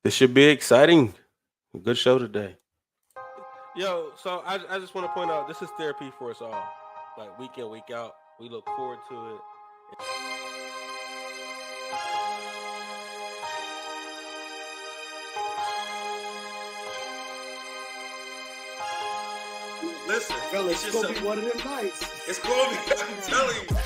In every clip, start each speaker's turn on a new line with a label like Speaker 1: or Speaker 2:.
Speaker 1: This should be exciting. Good show today. Yo, so I just want to point out this is therapy for us all. Like week in, week out. We look forward to it. Listen,
Speaker 2: Fellas,
Speaker 1: it's
Speaker 2: it's
Speaker 1: just
Speaker 2: gonna be one of them nights.
Speaker 1: it's going to be, I'm telling you.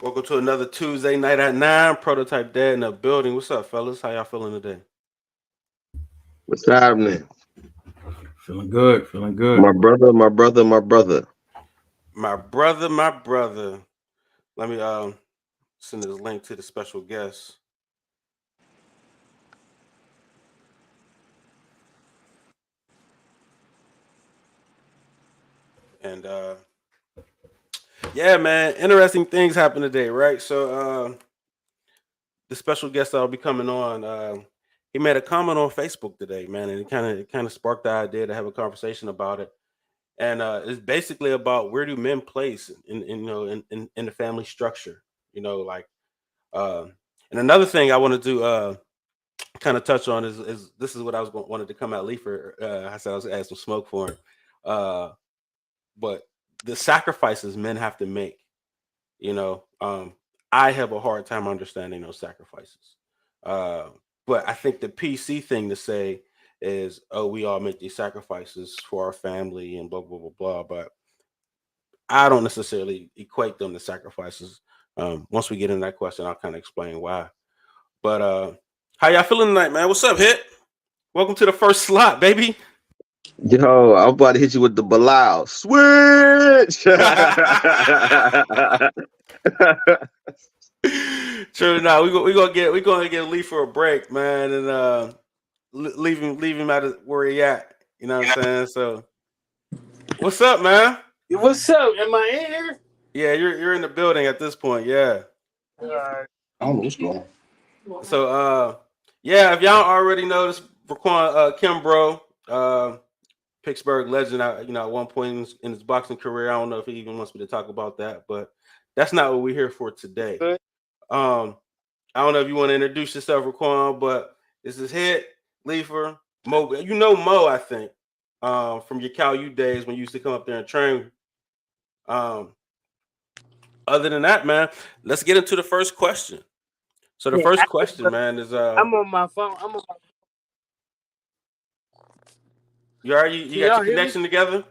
Speaker 1: Welcome to another Tuesday night at 9. Prototype Dad in the building. What's up, fellas? How y'all feeling today?
Speaker 3: What's happening?
Speaker 4: Feeling good, feeling good.
Speaker 3: My brother, my brother, my brother.
Speaker 1: My brother, my brother. Let me send this link to the special guest. And yeah, man, interesting things happen today, right? So the special guest that'll be coming on, he made a comment on Facebook today, man, and it kind of sparked the idea to have a conversation about it. And it's basically about where do men place in in the family structure, like uh, and another thing I want to do kind of touch on is this is what I was wanted to come at Lee for. I said I was gonna add some smoke for him, uh, but the sacrifices men have to make, you know, um, I have a hard time understanding those sacrifices. Uh, but I think the PC thing to say is, oh, we all make these sacrifices for our family and blah blah blah blah. But I don't necessarily equate them to sacrifices. Once we get in that question, I'll kind of explain why. But how y'all feeling tonight, man? What's up, Hit? Welcome to the first slot, baby.
Speaker 3: Yo, I'm about to hit you with the Bilal. Switch!
Speaker 1: True. Now we gonna get Lee for a break, man, and leave him out of where he at. You know what I'm saying? So, what's up, man?
Speaker 2: What's up? Am I in here?
Speaker 1: Yeah, you're in the building at this point. Yeah.
Speaker 2: I
Speaker 4: don't know what's going on.
Speaker 1: So, yeah, if y'all already noticed, Raquan Kimbrough, Pittsburgh legend. At one point in his boxing career, I don't know if he even wants me to talk about that, but that's not what we're here for today. Um, I don't know if you want to introduce yourself, Raquan, but this is Hit, Leifer, Mo. You know Mo, I think, from your Cal U days when you used to come up there and train. Um, other than that, man, let's get into the first question. So the first question, man, is
Speaker 2: I'm on my phone.
Speaker 1: you got your connection together?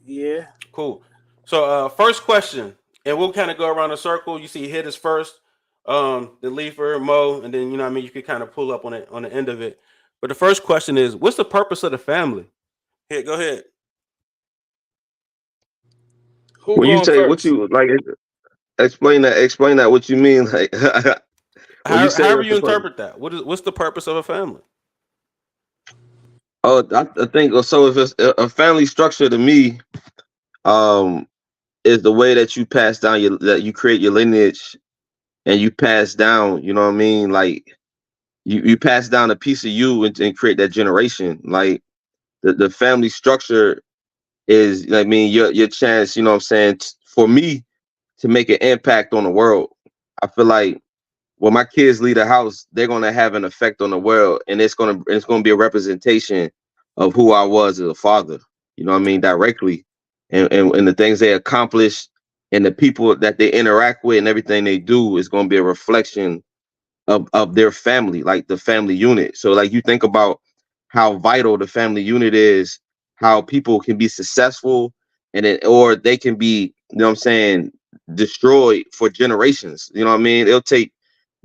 Speaker 2: Yeah.
Speaker 1: Cool. So first question, and we'll kind of go around the circle. You see Hit is first, the Leifer, Mo, and then you could kind of pull up on it on the end of it. But the first question is, what's the purpose of the family? Hit, go ahead.
Speaker 3: When you say what you like, explain that. What you mean? Like,
Speaker 1: However you interpret that. What's the purpose of a family?
Speaker 3: Oh, I think so. If it's a family structure to me, is the way that you pass down that you create your lineage and you pass down. You know what I mean? Like you pass down a piece of you and create that generation. Like the family structure is, I mean, your chance. You know what I'm saying? For me to make an impact on the world, I feel like when my kids leave the house, they're gonna have an effect on the world, and it's gonna be a representation of who I was as a father. You know what I mean, directly, and the things they accomplish, and the people that they interact with, and everything they do is gonna be a reflection of their family, like the family unit. So, like, you think about how vital the family unit is, how people can be successful, or they can be, you know what I'm saying, destroyed for generations. You know what I mean? It'll take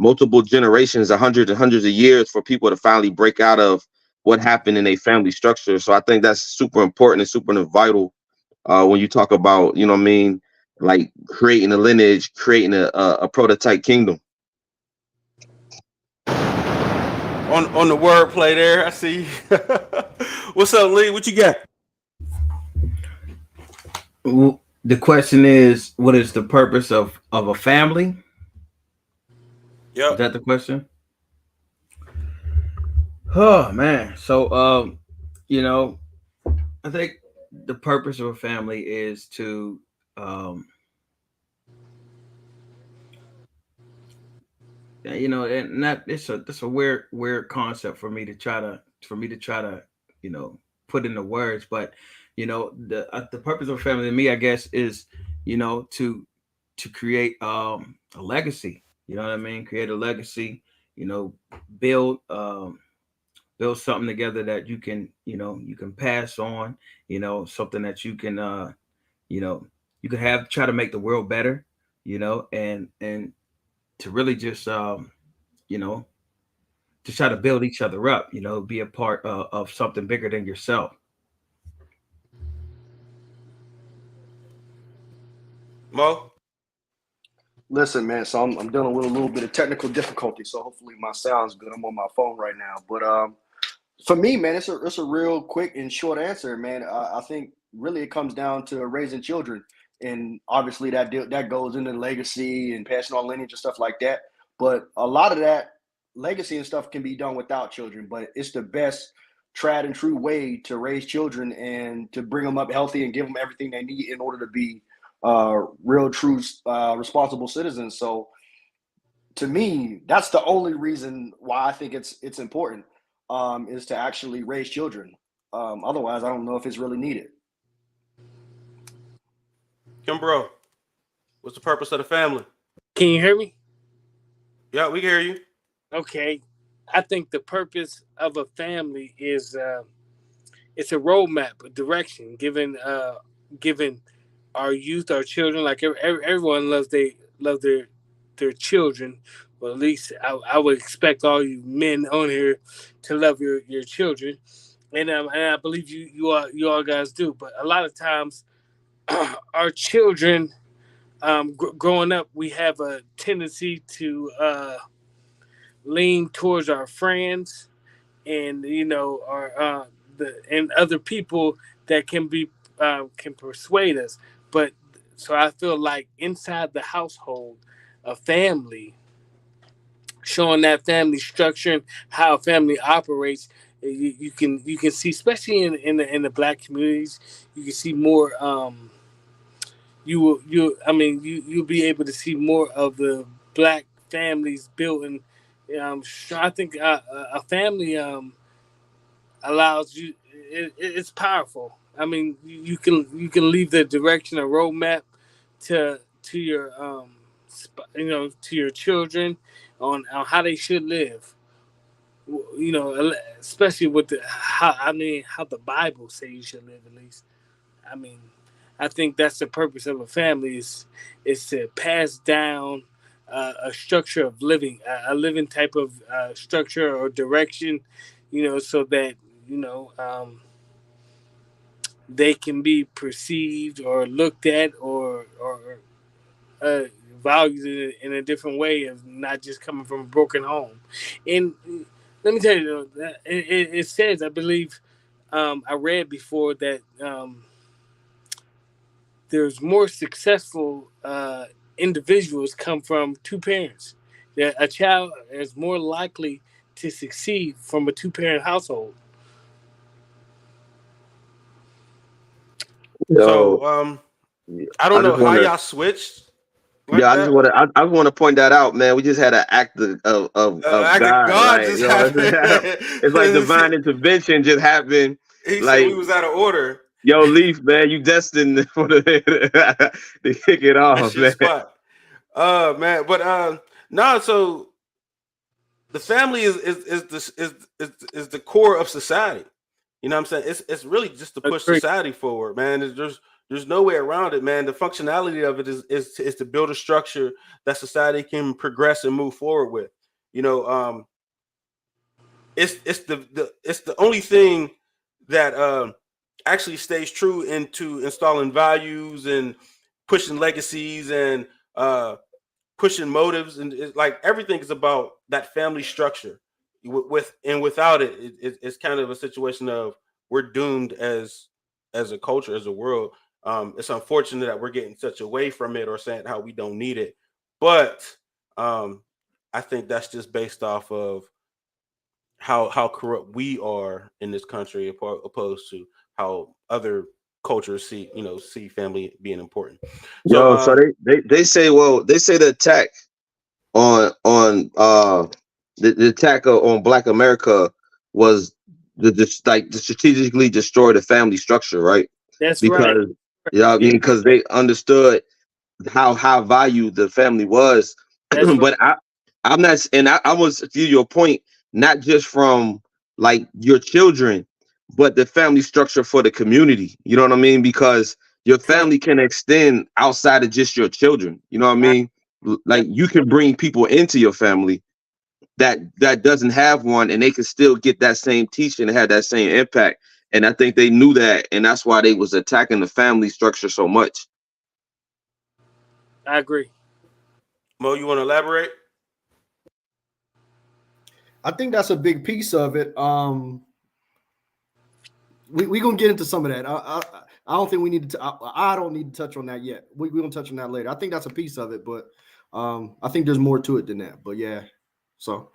Speaker 3: multiple generations, hundreds and hundreds of years for people to finally break out of what happened in a family structure. So I think that's super important and super vital when you talk about, you know what I mean, like creating a lineage, creating a prototype kingdom.
Speaker 1: On the wordplay there, I see. What's up, Lee? What you got?
Speaker 4: The question is, what is the purpose of a family? Is
Speaker 1: Yep.
Speaker 4: that the question? Oh man. So you know, I think the purpose of a family is to you know, and that it's a weird concept for me to try to you know put into words, but you know the purpose of a family to me, I guess, is you know to create a legacy. You know what I mean? Create a legacy. You know, build build something together that you can you can pass on. You know, something that you know you can have try to make the world better. You know, and to really just you know, to try to build each other up, you know, be a part of something bigger than yourself.
Speaker 1: Mo?
Speaker 5: Listen, man. So I'm dealing with a little bit of technical difficulty. So hopefully my sound's good. I'm on my phone right now. But for me, man, it's a real quick and short answer, man. I think really it comes down to raising children, and obviously that goes into legacy and passing on lineage and stuff like that. But a lot of that legacy and stuff can be done without children. But it's the best tried and true way to raise children and to bring them up healthy and give them everything they need in order to be real, true, responsible citizens. So to me, that's the only reason why I think it's important, is to actually raise children. Otherwise, I don't know if it's really needed.
Speaker 1: Kim Bro, what's the purpose of the family?
Speaker 2: Can you hear me?
Speaker 1: Yeah, we can hear you.
Speaker 2: Okay. I think the purpose of a family is it's a roadmap, a direction, given our youth, our children. Like everyone loves their children. Well, at least I would expect all you men on here to love your children, and I believe you all guys do. But a lot of times, our children, growing up, we have a tendency to lean towards our friends, and you know, our and other people that can persuade us. But so I feel like inside the household, a family, showing that family structure and how a family operates, you can see, especially in the black communities, you can see more. You'll be able to see more of the black families built in. I think a family allows you. It's powerful. I mean, you can leave the direction, a roadmap to your to your children on how they should live. You know, especially with how the Bible says you should live, at least. I mean, I think that's the purpose of a family is to pass down a structure of living, a living type of structure or direction, you know, so that you know they can be perceived or looked at or uh, valued in a different way, of not just coming from a broken home. And let me tell you, it says, I believe, I read before that. There's more successful individuals come from two parents. That a child is more likely to succeed from a two-parent household.
Speaker 3: Yo,
Speaker 1: So I don't
Speaker 3: I
Speaker 1: know
Speaker 3: just
Speaker 1: how
Speaker 3: want to.
Speaker 1: y'all switched like
Speaker 3: Yeah,
Speaker 1: that.
Speaker 3: I just want to point that out, man. We just had an act of
Speaker 1: Act of
Speaker 3: God,
Speaker 1: God
Speaker 3: like
Speaker 1: just
Speaker 3: you know,
Speaker 1: happened.
Speaker 3: it's like divine intervention just happened.
Speaker 1: He said we
Speaker 3: Like,
Speaker 1: was out of order.
Speaker 3: yo, Leaf, man, you destined for the to kick it
Speaker 1: That
Speaker 3: off,
Speaker 1: shit
Speaker 3: man.
Speaker 1: spot. Man, but no, so the family is the core of society. You know what I'm saying? It's really just to push
Speaker 2: Agreed.
Speaker 1: society forward, man. There's no way around it, man. The functionality of it is to build a structure that society can progress and move forward with. You know, it's the only thing that actually stays true into installing values and pushing legacies and pushing motives, and like everything is about that family structure. With and without it, it's kind of a situation of we're doomed as a culture, as a world. It's unfortunate that we're getting such away from it or saying how we don't need it, but um, I think that's just based off of how corrupt we are in this country, opposed to how other cultures see family being important. So
Speaker 3: Yo, so they say, well, they say the attack on the attack on Black America was the strategically destroy the family structure, right?
Speaker 2: That's right.
Speaker 3: Because I mean, because they understood how high value the family was.
Speaker 2: That's right.
Speaker 3: But I'm not, and I was to your point, not just from like your children, but the family structure for the community. You know what I mean? Because your family can extend outside of just your children. You know what I mean? Like you can bring people into your family that doesn't have one, and they can still get that same teaching and have that same impact. And I think they knew that, and that's why they was attacking the family structure so much.
Speaker 2: I agree.
Speaker 1: Mo, you want to elaborate?
Speaker 5: I think that's a big piece of it. We gonna get into some of that. I don't think we need to. I don't need to touch on that yet. We gonna touch on that later. I think that's a piece of it, but I think there's more to it than that. But yeah, so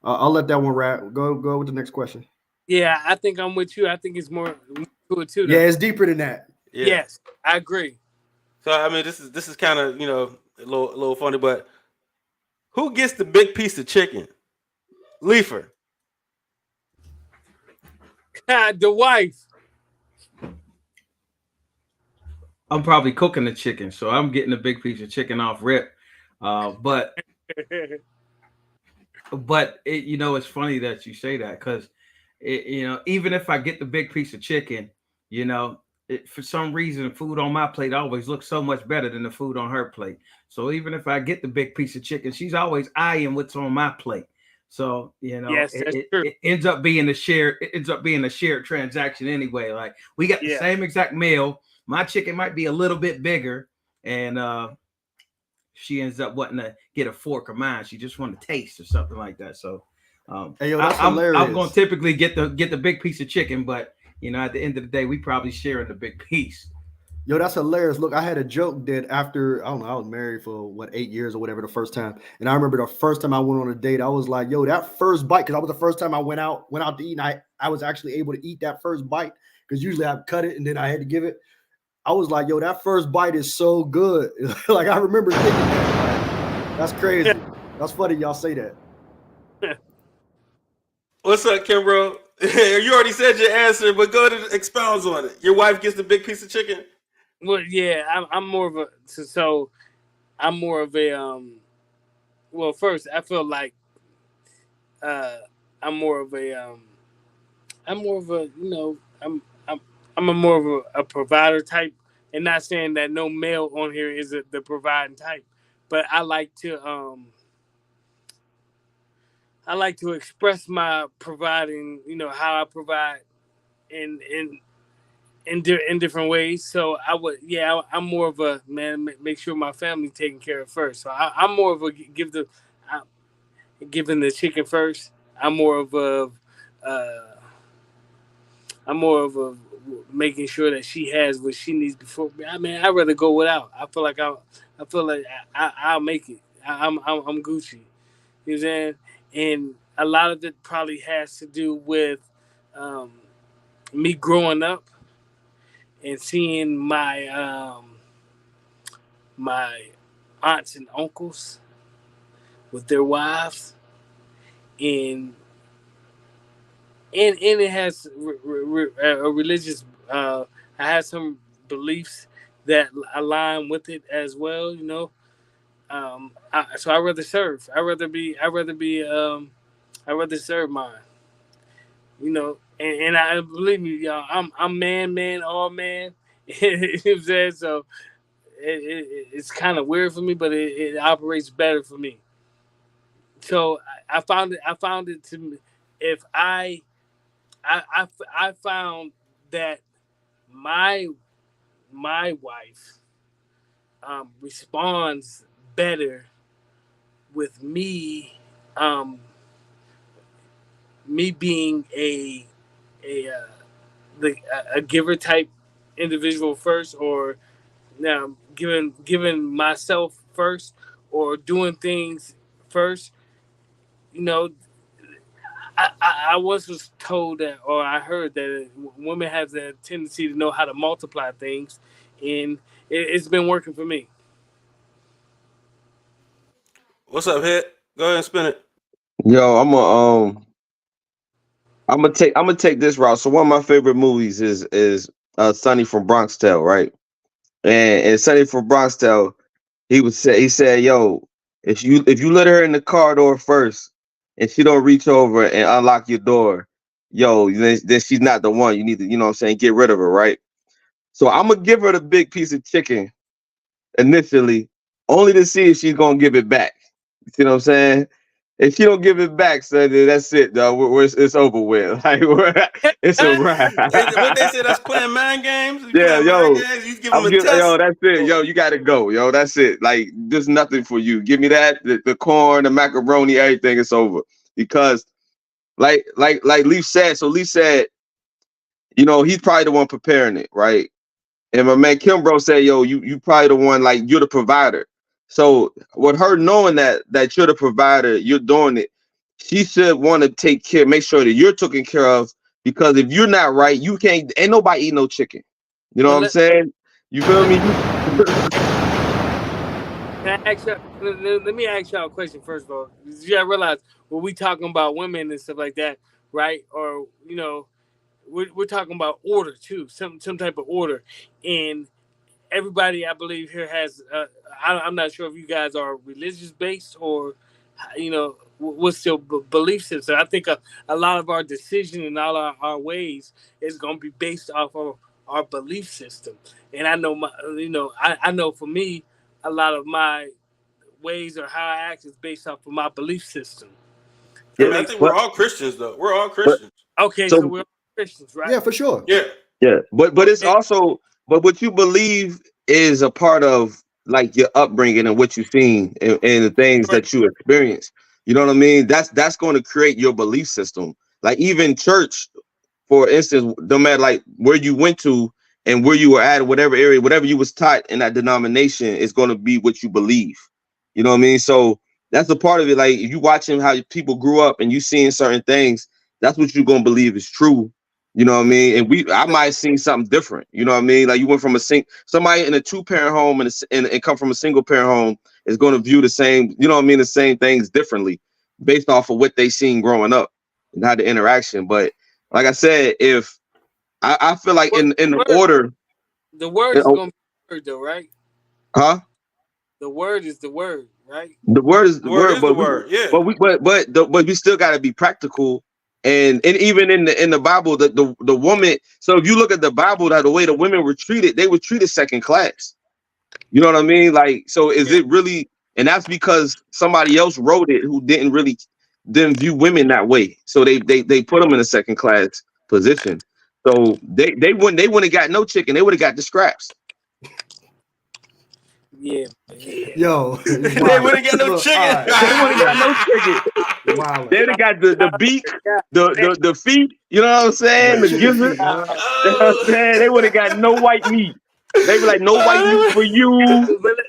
Speaker 5: I'll let that one wrap. Go with the next question.
Speaker 2: Yeah, I think I'm with you. I think it's more to it too.
Speaker 5: Yeah, it's deeper than that.
Speaker 1: Yeah.
Speaker 2: Yes, I agree.
Speaker 1: So I mean, this is kind of a little funny, but who gets the big piece of chicken? Leifer.
Speaker 2: The wife.
Speaker 4: I'm probably cooking the chicken, so I'm getting a big piece of chicken off rip. But it's funny that you say that, because even if I get the big piece of chicken, for some reason, food on my plate always looks so much better than the food on her plate. So even if I get the big piece of chicken, she's always eyeing what's on my plate. So
Speaker 2: Yes, that's true.
Speaker 4: it ends up being a shared transaction anyway. Like we got the same exact meal. My chicken might be a little bit bigger, and she ends up wanting to get a fork of mine. She just wanted to taste or something like that. So
Speaker 5: hey, yo, that's hilarious.
Speaker 4: I'm going to typically get the big piece of chicken, but at the end of the day, we probably sharing the big piece.
Speaker 5: Yo, that's hilarious. Look, I had a joke that after, I don't know, I was married for 8 years or whatever the first time. And I remember the first time I went on a date, I was like, yo, that first bite, because that was the first time I went out to eat, and I was actually able to eat that first bite, because usually I'd cut it and then I had to give it. I was like, yo, that first bite is so good. Like, I remember thinking that. Like, that's crazy. That's funny y'all say that.
Speaker 1: What's up, Kimbro? You already said your answer, but go ahead and expound on it. Your wife gets the big piece of chicken?
Speaker 2: Well, yeah, I'm more of a I'm more of a well, first I feel like I'm more of a I'm a more of a provider type, and not saying that no male on here is the providing type, but I like to express my providing, how I provide in different ways. So I'm more of a man, make sure my family taken care of first. So I'm more of a giving the chicken first. I'm more of a making sure that she has what she needs before. I mean, I'd rather go without. I feel like I'll make it. I'm Gucci. You know what I'm saying? And a lot of it probably has to do with me growing up and seeing my my aunts and uncles with their wives, and it has a religious. I have some beliefs that align with it as well. So I rather serve. I rather serve mine. And I believe me, y'all. I'm man, all man. You know what I'm saying? So it's kind of weird for me, but it operates better for me. So I found it if I found that my wife responds better with me me being a giver type individual first, or now giving myself first, or doing things first. You know, I once was told that, or I heard that women have the tendency to know how to multiply things, and it's been working for me.
Speaker 1: What's up, Head? Go ahead and spin it.
Speaker 3: Yo, I'm gonna take this route. So one of my favorite movies is Sonny from Bronx Tale, right? And Sonny from Bronx Tale, he said, yo, if you let her in the car door first and she don't reach over and unlock your door, yo, then she's not the one. You need to, you know what I'm saying, get rid of her, right? So I'm gonna give her the big piece of chicken initially, only to see if she's gonna give it back. You see what I'm saying? If she don't give it back, son, then that's it, dog. It's over with. Like it's a wrap.
Speaker 1: What they say, that's playing mind games. You
Speaker 3: Yeah,
Speaker 1: playing
Speaker 3: yo,
Speaker 1: mind games, you give them a test.
Speaker 3: yo, that's it. Yo, you gotta go. Yo, that's it. Like, there's nothing for you. Give me that, the corn, the macaroni, everything. It's over. Because, like Leaf said. So Leaf said, you know, he's probably the one preparing it, right? And my man Kimbro said, yo, you probably the one, like, you're the provider. So with her knowing that you're the provider, you're doing it, she should want to take care, make sure that you're taken care of. Because if you're not right, you can't. Ain't nobody eat no chicken. You know what I'm saying? You feel me?
Speaker 2: Can I ask you, let me ask y'all a question first of all. You gotta realize when we talking about women and stuff like that, right? Or you know, we're talking about order too, some type of order. And everybody, I believe, here has. I'm not sure if you guys are religious based or, you know, what's your belief system. I think a lot of our decision and all our ways is going to be based off of our belief system. And I know I know for me, a lot of my ways or how I act is based off of my belief system.
Speaker 1: I think we're all Christians, though. We're all Christians.
Speaker 2: Okay, so we're all Christians, right?
Speaker 5: Yeah, for sure.
Speaker 3: Yeah, but it's also, but what you believe is a part of, like, your upbringing and what you've seen and the things that you experience. You know what I mean? That's going to create your belief system. Like, even church, for instance, no matter like where you went to and where you were at, whatever area, whatever you was taught in that denomination is going to be what you believe. You know what I mean? So that's a part of it. Like, if you watching how people grew up and you seeing certain things, that's what you're going to believe is true. You know what I mean? And I might have seen something different. You know what I mean? Like, you went from somebody in a 2-parent home and come from a single parent home is going to view the same, you know what I mean, the same things differently based off of what they seen growing up and how the interaction. But like I said, if I feel like in the order,
Speaker 2: the word is going to be the word, though, right?
Speaker 3: Huh?
Speaker 2: The word is the word, right?
Speaker 3: The word is the word, but
Speaker 1: yeah.
Speaker 3: But we still got to be practical. And even in the Bible, the woman. So if you look at the Bible, that the way the women were treated, they were treated second class. You know what I mean? Like, so is it really? And that's because somebody else wrote it who didn't view women that way. So they put them in a second class position. So they wouldn't have got no chicken. They would have got the scraps.
Speaker 2: Yeah.
Speaker 5: Yo,
Speaker 1: they wouldn't get no chicken.
Speaker 5: Right.
Speaker 3: They wouldn't got no chicken.
Speaker 5: Wow.
Speaker 3: They'd have got the beak, the feet. You know what I'm saying? The gizzard. You know what I'm saying? They would have got no white meat. They be like, no white meat for you.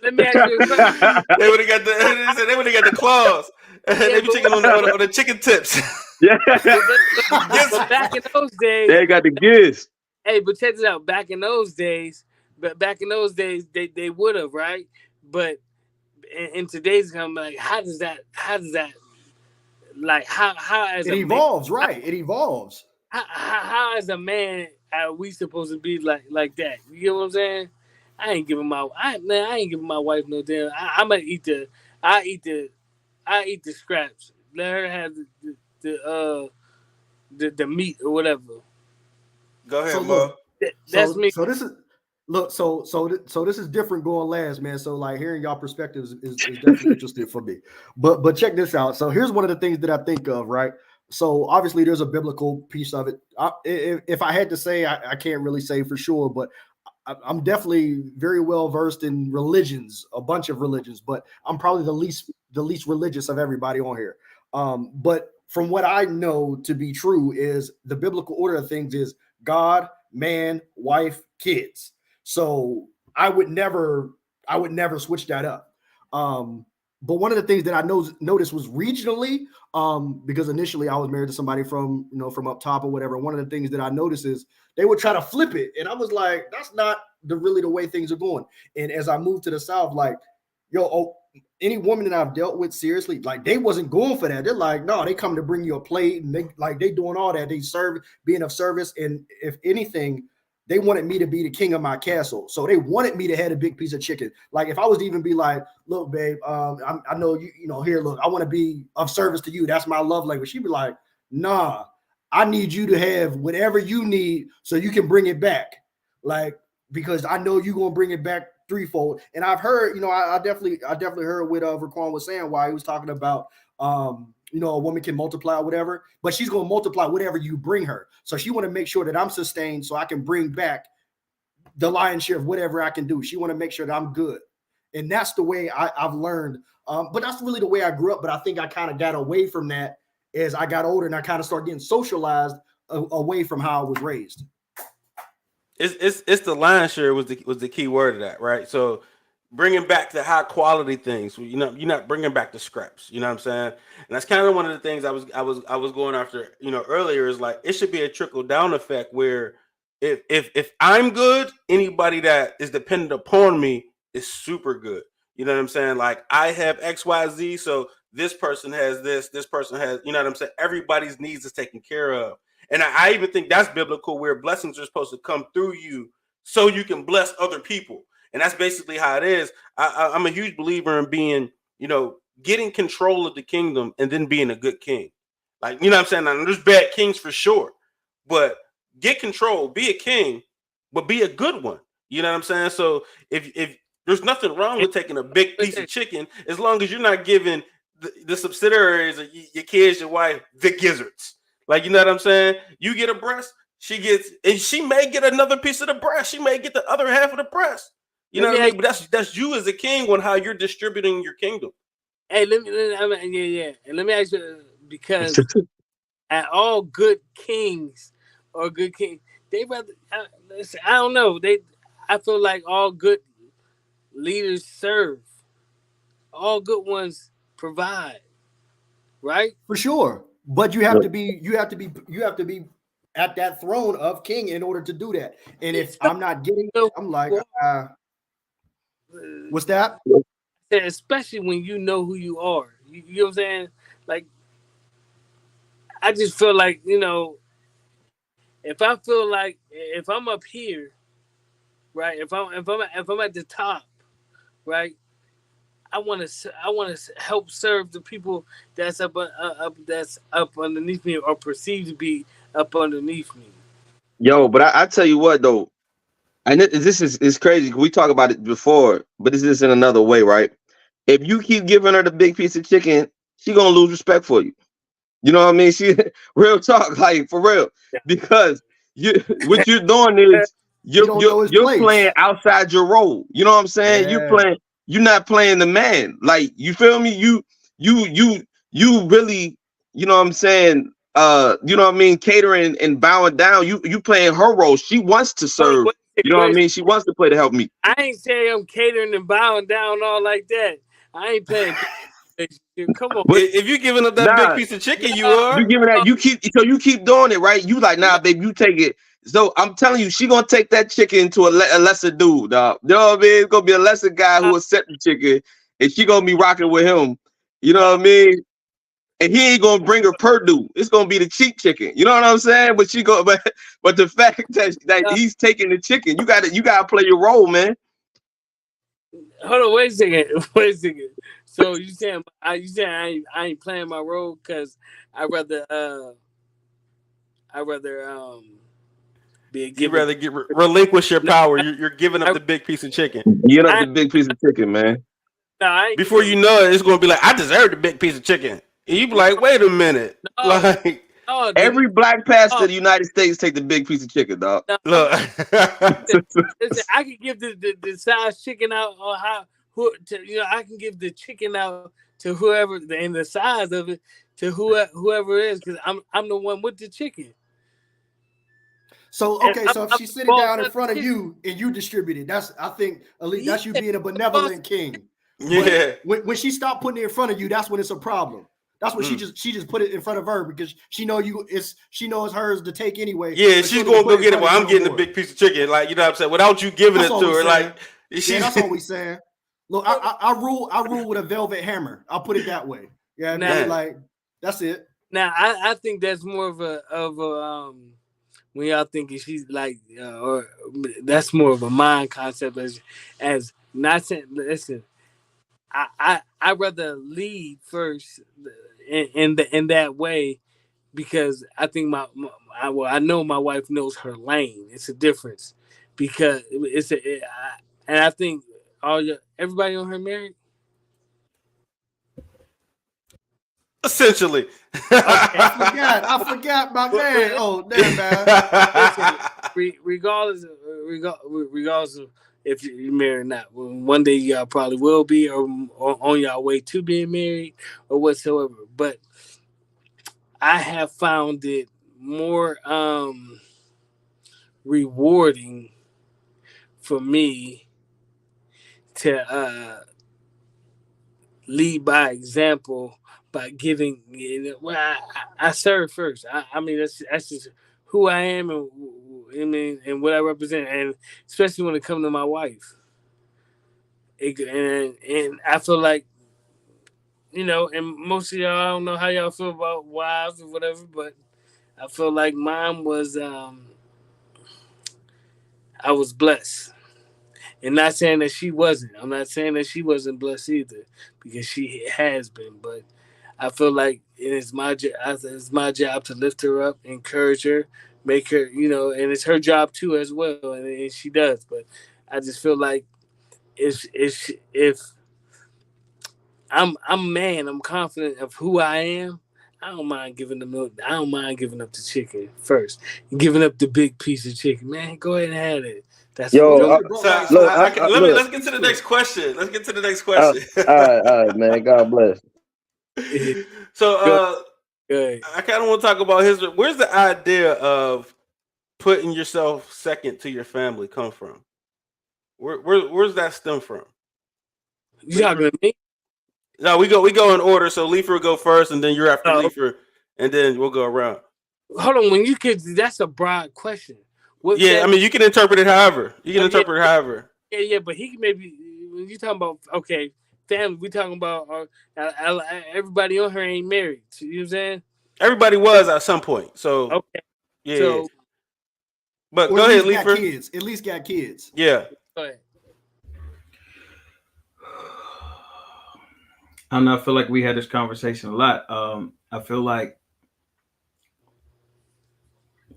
Speaker 2: Let me ask you a question.
Speaker 1: They would have got the claws. They be chicken on the chicken tips.
Speaker 3: Yeah.
Speaker 2: But back in those days,
Speaker 3: they got the giz.
Speaker 2: Hey, but check this out. Back in those days, they would have, right? But in today's come, like, how does that like how as
Speaker 5: it evolves, right? It evolves.
Speaker 2: How as a man are we supposed to be like that? You get what I'm saying? I ain't giving my wife no damn. I'm gonna eat the scraps. Let her have the meat or whatever.
Speaker 1: Go ahead,
Speaker 5: so
Speaker 1: Mo.
Speaker 2: That's me.
Speaker 5: So this is this is different going last, man. So like hearing y'all perspectives is definitely interesting for me. But check this out. So here's one of the things that I think of, right? So obviously there's a biblical piece of it. If I had to say, I can't really say for sure, but I'm definitely very well versed in religions, a bunch of religions, but I'm probably the least religious of everybody on here. But from what I know to be true is the biblical order of things is God, man, wife, kids. So I would never switch that up. But one of the things that I noticed was regionally, because initially I was married to somebody from up top or whatever. One of the things that I noticed is they would try to flip it, and I was like, that's not really the way things are going. And as I moved to the South, like, any woman that I've dealt with, seriously, like, they wasn't going for that. They're like, no, they come to bring you a plate, and they doing all that. They serve, being of service, and if anything, they wanted me to be the king of my castle. So they wanted me to have a big piece of chicken. Like, if I was to even be like, look, babe, I know here, look, I want to be of service to you. That's my love language. She'd be like, nah, I need you to have whatever you need so you can bring it back. Like, because I know you're going to bring it back threefold. And I've heard, I definitely heard what Raquan was saying, while he was talking about, a woman can multiply or whatever, but she's going to multiply whatever you bring her. So she want to make sure that I'm sustained so I can bring back the lion's share of whatever I can do. She want to make sure that I'm good. And that's the way I've learned. But that's really the way I grew up. But I think I kind of got away from that as I got older, and I kind of started getting socialized away from how I was raised.
Speaker 1: It's the lion's share was the key word of that, right? So bringing back the high quality things, you're not bringing back the scraps. You know what I'm saying? And that's kind of one of the things I was going after, earlier, is like, it should be a trickle down effect where if I'm good, anybody that is dependent upon me is super good. You know what I'm saying? Like, I have XYZ, so this person has this person has, you know what I'm saying? Everybody's needs is taken care of. And I even think that's biblical, where blessings are supposed to come through you so you can bless other people. And that's basically how it is. I'm a huge believer in being, getting control of the kingdom and then being a good king. Like, you know what I'm saying? Now, there's bad kings for sure, but get control, be a king, but be a good one. You know what I'm saying? So if there's nothing wrong with taking a big piece of chicken, as long as you're not giving the subsidiaries, your kids, your wife, the gizzards. Like, you know what I'm saying? You get a breast, she may get another piece of the breast. She may get the other half of the breast. You know what I mean? But that's you as a king on how you're distributing your kingdom.
Speaker 2: Hey, let me ask you, because at all good kings or good king, they rather, I don't know. I feel like all good leaders serve. All good ones provide, right?
Speaker 5: For sure. But you have to be at that throne of king in order to do that. And if I'm not getting it, I'm like, what's that?
Speaker 2: Especially when you know who you are. You know what I'm saying? Like, I just feel like, if I feel like, if I'm up here, right? If I'm at the top, right? I want to help serve the people that's up underneath me, or perceived to be up underneath me.
Speaker 3: Yo, but I tell you what though, and this is crazy. We talked about it before, but this is in another way, right? If you keep giving her the big piece of chicken, she gonna lose respect for you. You know what I mean? She real talk, like, for real, because what you're doing is you're playing outside your role. You know what I'm saying? Yeah. You're not playing the man. Like, you feel me? You really, you know what I'm saying? You know what I mean? Catering and bowing down. You playing her role. She wants to serve. You know what I mean? She wants to play to help me.
Speaker 2: I ain't saying I'm catering and bowing down all like that. I ain't playing. Come on.
Speaker 1: But if you're giving up that big piece of chicken, you are.
Speaker 3: You giving that. You keep doing it, right? You like, nah, baby, you take it. So I'm telling you, she gonna take that chicken to a lesser dude, dog. You know what I mean? It's gonna be a lesser guy who accept the chicken, and she gonna be rocking with him. You know what I mean? And he ain't gonna bring her Purdue. It's gonna be the cheap chicken. You know what I'm saying? But but the fact that he's taking the chicken, you gotta play your role, man.
Speaker 2: Hold on, wait a second. So you saying I ain't playing my role because I rather
Speaker 1: you rather relinquish your power. You're giving up the big piece of chicken.
Speaker 3: Give up the big piece of chicken, man.
Speaker 2: No,
Speaker 1: before you know it, it's gonna be like, I deserve the big piece of chicken. And you be like, wait a minute.
Speaker 2: No,
Speaker 1: Like,
Speaker 2: no,
Speaker 3: Every black pastor
Speaker 2: Oh.
Speaker 3: in the United States take the big piece of chicken, dog.
Speaker 2: no,
Speaker 1: look.
Speaker 2: listen, I can give the size chicken out or I can give the chicken out to whoever and the size of it to whoever it is because I'm the one with the chicken.
Speaker 5: So
Speaker 2: And
Speaker 5: okay, so if
Speaker 2: I'm
Speaker 5: she's
Speaker 2: the
Speaker 5: sitting
Speaker 2: boss
Speaker 5: down in
Speaker 2: of
Speaker 5: front
Speaker 2: the
Speaker 5: of you and you distribute it, I think at least that's you
Speaker 2: Yeah,
Speaker 5: being a benevolent king.
Speaker 1: Yeah.
Speaker 5: But when she stopped putting it in front of you, that's when it's a problem. That's when she just put it in front of her because she knows it's hers to take anyway.
Speaker 1: Yeah,
Speaker 5: but
Speaker 1: she's
Speaker 5: she'll
Speaker 1: gonna
Speaker 5: put
Speaker 1: go
Speaker 5: in
Speaker 1: get it.
Speaker 5: front
Speaker 1: Well,
Speaker 5: of you
Speaker 1: I'm
Speaker 5: no
Speaker 1: getting the
Speaker 5: more.
Speaker 1: big piece of chicken, like, you know what I'm saying, without you giving
Speaker 5: That's
Speaker 1: it
Speaker 5: all
Speaker 1: to
Speaker 5: we
Speaker 1: her.
Speaker 5: saying.
Speaker 1: Like,
Speaker 5: Yeah,
Speaker 1: she's
Speaker 5: that's all we saying. Look, I rule with a velvet hammer. I'll put it that way. Yeah, I mean,
Speaker 1: Man.
Speaker 5: like that's it.
Speaker 2: Now I think that's more of a when y'all thinking she's like or that's more of a mind concept as not saying listen. I rather lead first in that way because I think I know my wife knows her lane. It's a difference because and I think everybody on her married.
Speaker 1: essentially.
Speaker 5: I forgot my man. Oh, damn, man.
Speaker 2: Listen, regardless of if you're married or not, one day y'all probably will be, or on your way to being married, or whatsoever. But I have found it more rewarding for me to lead by example by giving. Well, I serve first. I mean that's just who I am and what I represent, and especially when it comes to my wife. And I feel like and most of y'all, I don't know how y'all feel about wives or whatever, but I feel like mine was I was blessed. And not saying that she wasn't. I'm not saying that she wasn't blessed either, because she has been. But I feel like it's my job to lift her up, encourage her, make her, and it's her job too as well, and she does. But I just feel like if I'm a man, I'm confident of who I am. I don't mind giving the milk. I don't mind giving up the chicken first, giving up the big piece of chicken. Man, go ahead and have it. That's
Speaker 3: Yo,
Speaker 2: what
Speaker 1: Let's get to the next question. Let's get to the next question.
Speaker 3: all right, man. God bless.
Speaker 1: So,
Speaker 2: good.
Speaker 1: I kind of want to talk about where's the idea of putting yourself second to your family come from? Where's that stem from?
Speaker 2: You talking to me?
Speaker 1: No, we go in order. So Leifer will go first, and then you're after
Speaker 2: Oh.
Speaker 1: Leifer, and then we'll go around.
Speaker 2: Hold on, that's a broad question.
Speaker 1: I mean, you can interpret it however.
Speaker 2: Yeah, but he can maybe when you talking about family, we talking about everybody on her ain't married. You know what I'm saying?
Speaker 1: Everybody was at some point. So
Speaker 2: Okay.
Speaker 1: yeah.
Speaker 2: So,
Speaker 1: but
Speaker 5: Or
Speaker 1: go
Speaker 5: at
Speaker 1: ahead,
Speaker 5: least got
Speaker 1: Leifer.
Speaker 5: kids. At least got kids.
Speaker 1: Yeah.
Speaker 2: go ahead.
Speaker 4: I know. I feel like we had this conversation a lot. I feel like,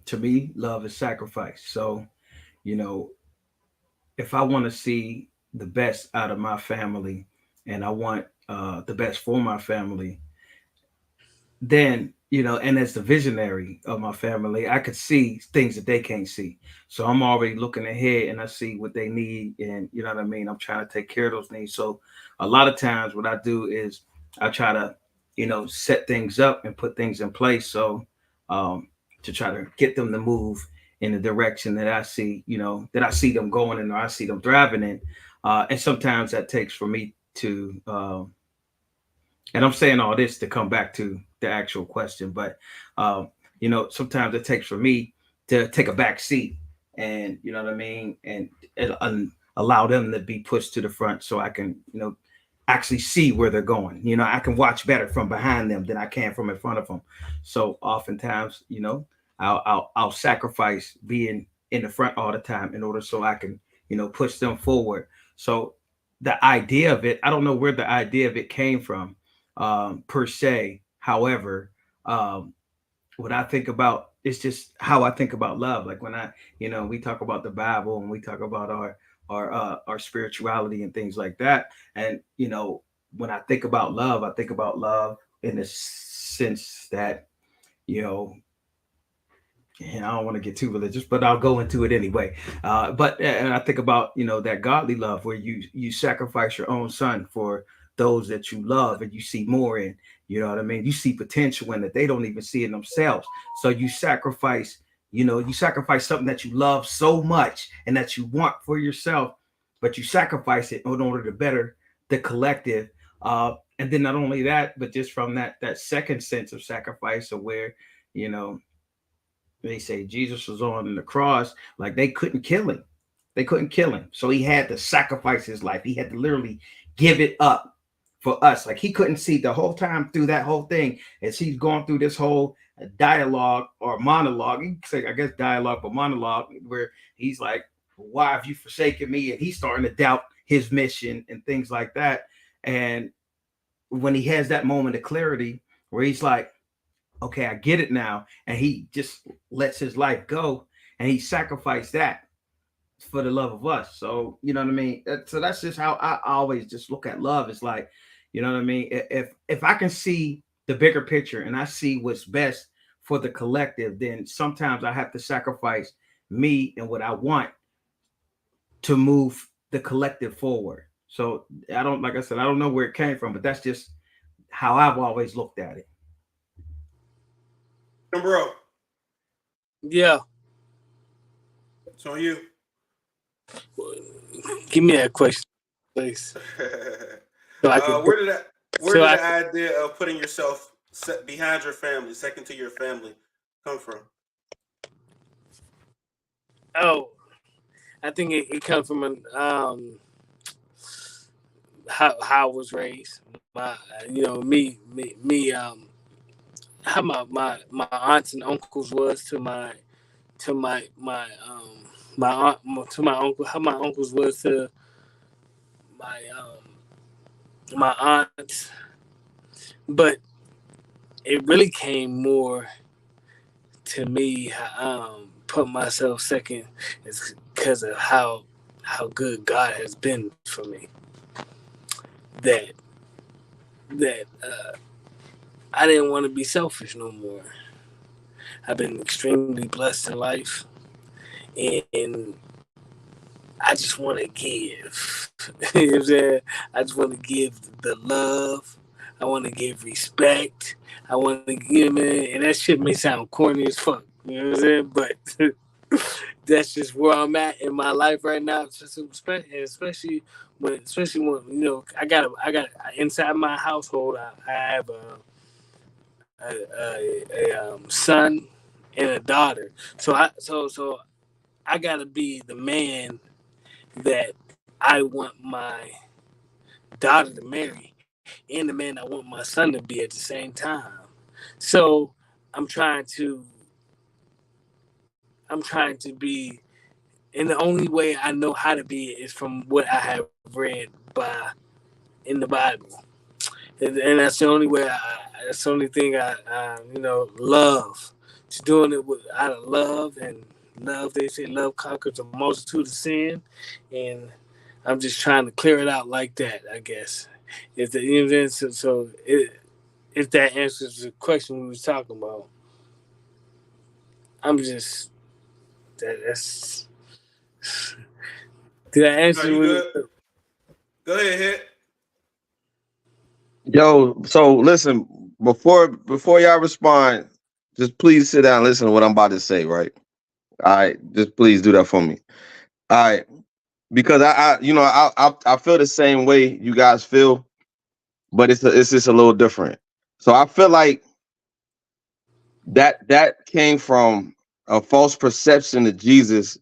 Speaker 4: to me, love is sacrifice. So, if I want to see the best out of my family and I want the best for my family, then, and as the visionary of my family, I could see things that they can't see. So I'm already looking ahead and I see what they need. And you know what I mean? I'm trying to take care of those needs. So a lot of times what I do is I try to, set things up and put things in place. So to try to get them to move in the direction that I see, that I see them going in or I see them thriving in. And sometimes that takes for me to, and I'm saying all this to come back to the actual question, but sometimes it takes for me to take a back seat and you know what I mean, and allow them to be pushed to the front so I can, actually see where they're going. I can watch better from behind them than I can from in front of them. So oftentimes, I'll sacrifice being in the front all the time in order so I can, push them forward. So the idea of it, I don't know where the idea of it came from. Per se. However, what I think about, it's just how I think about love. Like when we talk about the Bible and we talk about our spirituality and things like that. And when I think about love in the sense that, you know, and I don't want to get too religious, but I'll go into it anyway. But and I think about, you know, that godly love where you sacrifice your own son for those that you love, and you see more in, you know what I mean? You see potential in that they don't even see in themselves. So you sacrifice, you know, you sacrifice something that you love so much and that you want for yourself, but you sacrifice it in order to better the collective. And then not only that, but just from that second sense of sacrifice, of where, you know, they say Jesus was on the cross, like they couldn't kill him. They couldn't kill him. So he had to sacrifice his life. He had to literally give it up for us. Like he couldn't see the whole time through that whole thing as he's going through this whole dialogue or monologue. You can say, I guess, dialogue or monologue, where he's like, why have you forsaken me? And he's starting to doubt his mission and things like that. And when he has that moment of clarity where he's like, okay, I get it now. And he just lets his life go and he sacrificed that for the love of us. So, you know what I mean? So that's just how I always just look at love. It's like, you know what I mean? If I can see the bigger picture and I see what's best for the collective, then sometimes I have to sacrifice me and what I want to move the collective forward. So I don't, like I said, I don't know where it came from, but that's just how I've always looked at it.
Speaker 1: Bro.
Speaker 2: Yeah.
Speaker 1: It's on you.
Speaker 2: Give me that question, please. So
Speaker 1: where did the idea of putting yourself behind your family, second to your family, come from?
Speaker 2: Oh, I think it comes from how I was raised. My, you know, how my aunts and uncles was to my uncle, how my uncles was to my aunts, but it really came more to me. Put myself second is because of how good God has been for me. That I didn't want to be selfish no more. I've been extremely blessed in life, and I just want to give. You know what I'm saying? I just want to give the love. I want to give respect. I want to give, man, and that shit may sound corny as fuck. You know what I'm saying? But that's just where I'm at in my life right now. Especially when you know, I got inside my household. I have a son and a daughter. So I gotta be the man that I want my daughter to marry, and the man I want my son to be at the same time. So I'm trying to be, and the only way I know how to be is from what I have read in the Bible, and that's the only way. That's the only thing I love. Just doing it out of love, and love. They say love conquers a multitude of sin, and I'm just trying to clear it out like that, I guess. If that answers the question we was talking about, I'm just that's. Did I answer?
Speaker 1: No, you good? Go ahead, hit.
Speaker 3: Yo, so listen, before y'all respond, just please sit down and listen to what I'm about to say, right? All right, just please do that for me. All right, because I feel the same way you guys feel, but it's just a little different. So I feel like that came from a false perception that Jesus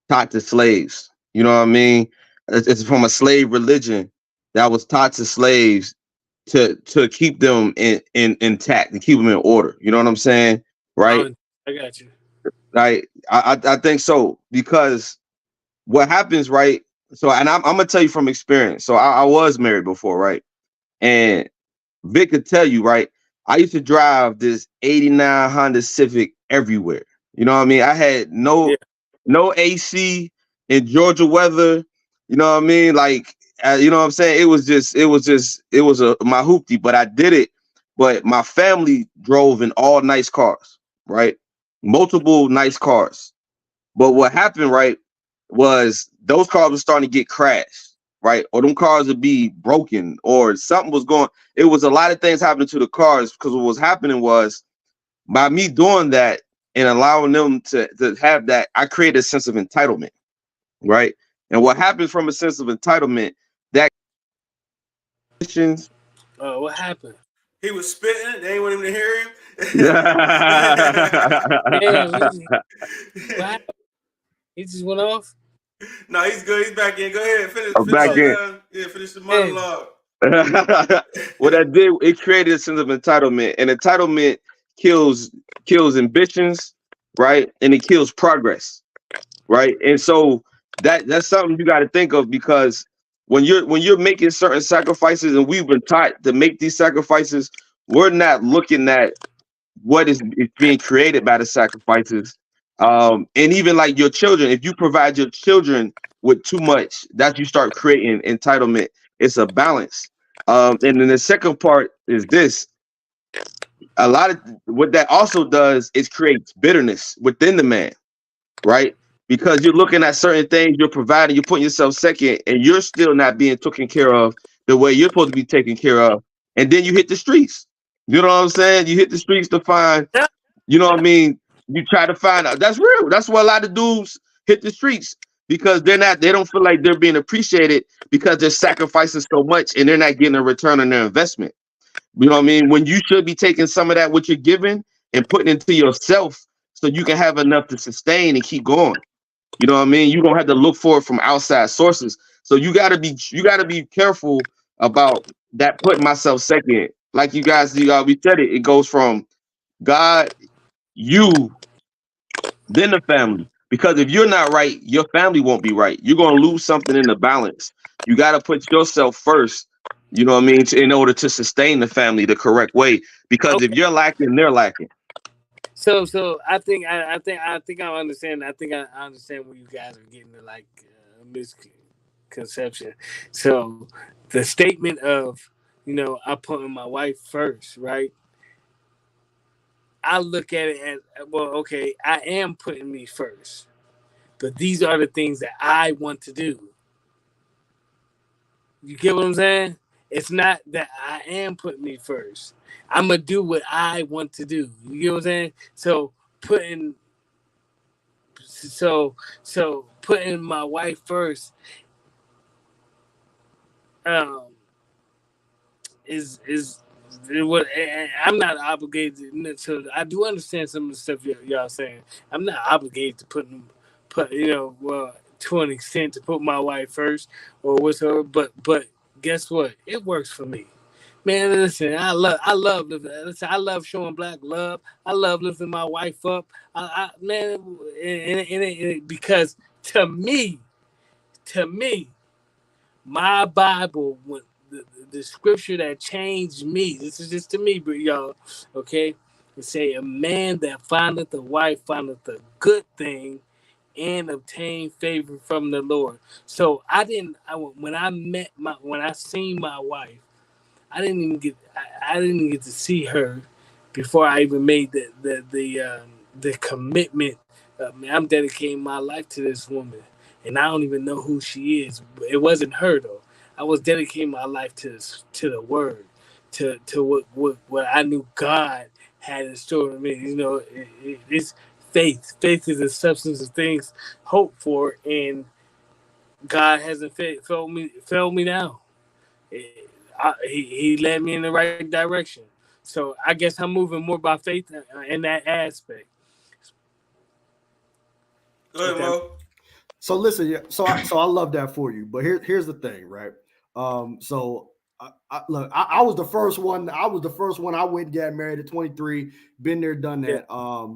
Speaker 3: taught to slaves. You know what I mean? It's from a slave religion that was taught to slaves to keep them intact, to keep them in order. You know what I'm saying? Right?
Speaker 2: I got you.
Speaker 3: Right. I think so, because what happens, right? So, and I'm gonna tell you from experience. So I was married before, right? And Vic could tell you, right? I used to drive this '89 Honda Civic everywhere. You know what I mean? I had no AC in Georgia weather. You know what I mean? Like, you know what I'm saying? It was my hoopty, but I did it but my family drove in all nice cars, right? Multiple nice cars. But what happened, right, was those cars were starting to get crashed, right? Or them cars would be broken or something was going. It was a lot of things happening to the cars because what was happening was by me doing that and allowing them to have that, I created a sense of entitlement, right? And what happens from a sense of entitlement, that
Speaker 2: What happened?
Speaker 1: He was spitting. They didn't want him to hear him.
Speaker 2: Damn, what happened? He just went off.
Speaker 1: No, he's good. He's back in. Go ahead. Finish.
Speaker 3: I'm back in.
Speaker 1: Finish the monologue.
Speaker 3: What that did, it created a sense of entitlement, and entitlement kills ambitions, right? And it kills progress, right? And so that's something you got to think of, because when you're making certain sacrifices, and we've been taught to make these sacrifices, we're not looking at what is being created by the sacrifices. And even like your children, if you provide your children with too much, that you start creating entitlement. It's a balance. And then the second part is this. A lot of what that also does is creates bitterness within the man, right? Because you're looking at certain things, you're providing, you're putting yourself second, and you're still not being taken care of the way you're supposed to be taken care of. And then you hit the streets. You know what I'm saying? You hit the streets to find, you know what I mean? You try to find out. That's real. That's why a lot of dudes hit the streets, because they don't feel like they're being appreciated, because they're sacrificing so much and they're not getting a return on their investment. You know what I mean? When you should be taking some of that what you're giving and putting into yourself so you can have enough to sustain and keep going. You know what I mean? You don't have to look for it from outside sources. So you gotta be careful about that, putting myself second. Like you guys, we said it. It goes from God, you, then the family. Because if you're not right, your family won't be right. You're gonna lose something in the balance. You gotta put yourself first. You know what I mean? In order to sustain the family the correct way. Because if you're lacking, they're lacking.
Speaker 2: So I think I understand. I think I understand where you guys are getting the misconception. So the statement of, I'm putting my wife first, right? I look at it as, well, okay, I am putting me first, but these are the things that I want to do. You get what I'm saying? It's not that I am putting me first. I'm going to do what I want to do. You get what I'm saying? So putting my wife first is what I'm not obligated. So I do understand some of the stuff y'all saying. I'm not obligated to put to an extent to put my wife first or whatsoever. But guess what? It works for me. Man, listen, I love living. Listen, I love showing black love. I love lifting my wife up. Because to me, my Bible, the scripture that changed me. This is just to me, but y'all, okay? It say, a man that findeth a wife findeth a good thing and obtain favor from the Lord. So when I seen my wife, I didn't even get to see her before I even made the commitment. I'm dedicating my life to this woman, and I don't even know who she is. It wasn't her though. I was dedicating my life to the word, to what I knew God had in store for me. It's faith. Faith is the substance of things hoped for, and God hasn't failed me now. He led me in the right direction. So I guess I'm moving more by faith in that aspect.
Speaker 1: Go ahead, Mo.
Speaker 5: So listen, so I love that for you. But here's the thing, right? So look, I was the first one. I went and got married at 23. Been there, done that. Yeah.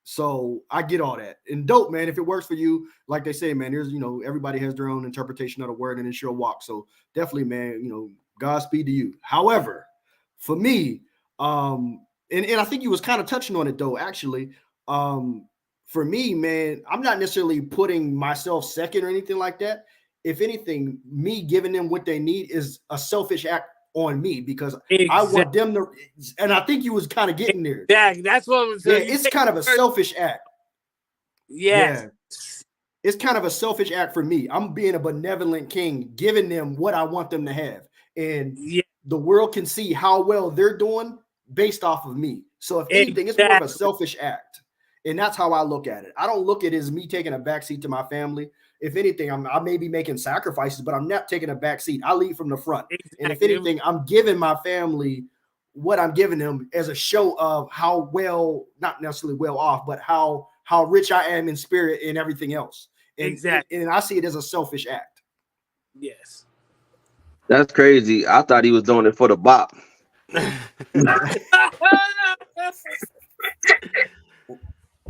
Speaker 5: So I get all that. And dope, man. If it works for you, like they say, man, there's everybody has their own interpretation of the word, and it's your walk. So definitely, man, Godspeed to you. However, for me, and I think you was kind of touching on it though, actually. For me, man, I'm not necessarily putting myself second or anything like that. If anything, me giving them what they need is a selfish act on me because
Speaker 2: Exactly.
Speaker 5: I want them to. And I think you was kind of getting there.
Speaker 2: That's what I'm saying.
Speaker 5: Yeah, it's kind of a selfish act.
Speaker 2: Yes.
Speaker 5: Yeah. It's kind of a selfish act for me. I'm being a benevolent king, giving them what I want them to have. And the world can see how well they're doing based off of me. So if anything, it's more of a selfish act. And that's how I look at it. I don't look at it as me taking a backseat to my family. If anything, I may be making sacrifices, but I'm not taking a backseat. I lead from the front. Exactly. And if anything, I'm giving my family what I'm giving them as a show of how well, not necessarily well off, but how rich I am in spirit and everything else. And,
Speaker 2: exactly.
Speaker 5: And I see it as a selfish act.
Speaker 2: Yes.
Speaker 3: That's crazy. I thought he was doing it for the bop.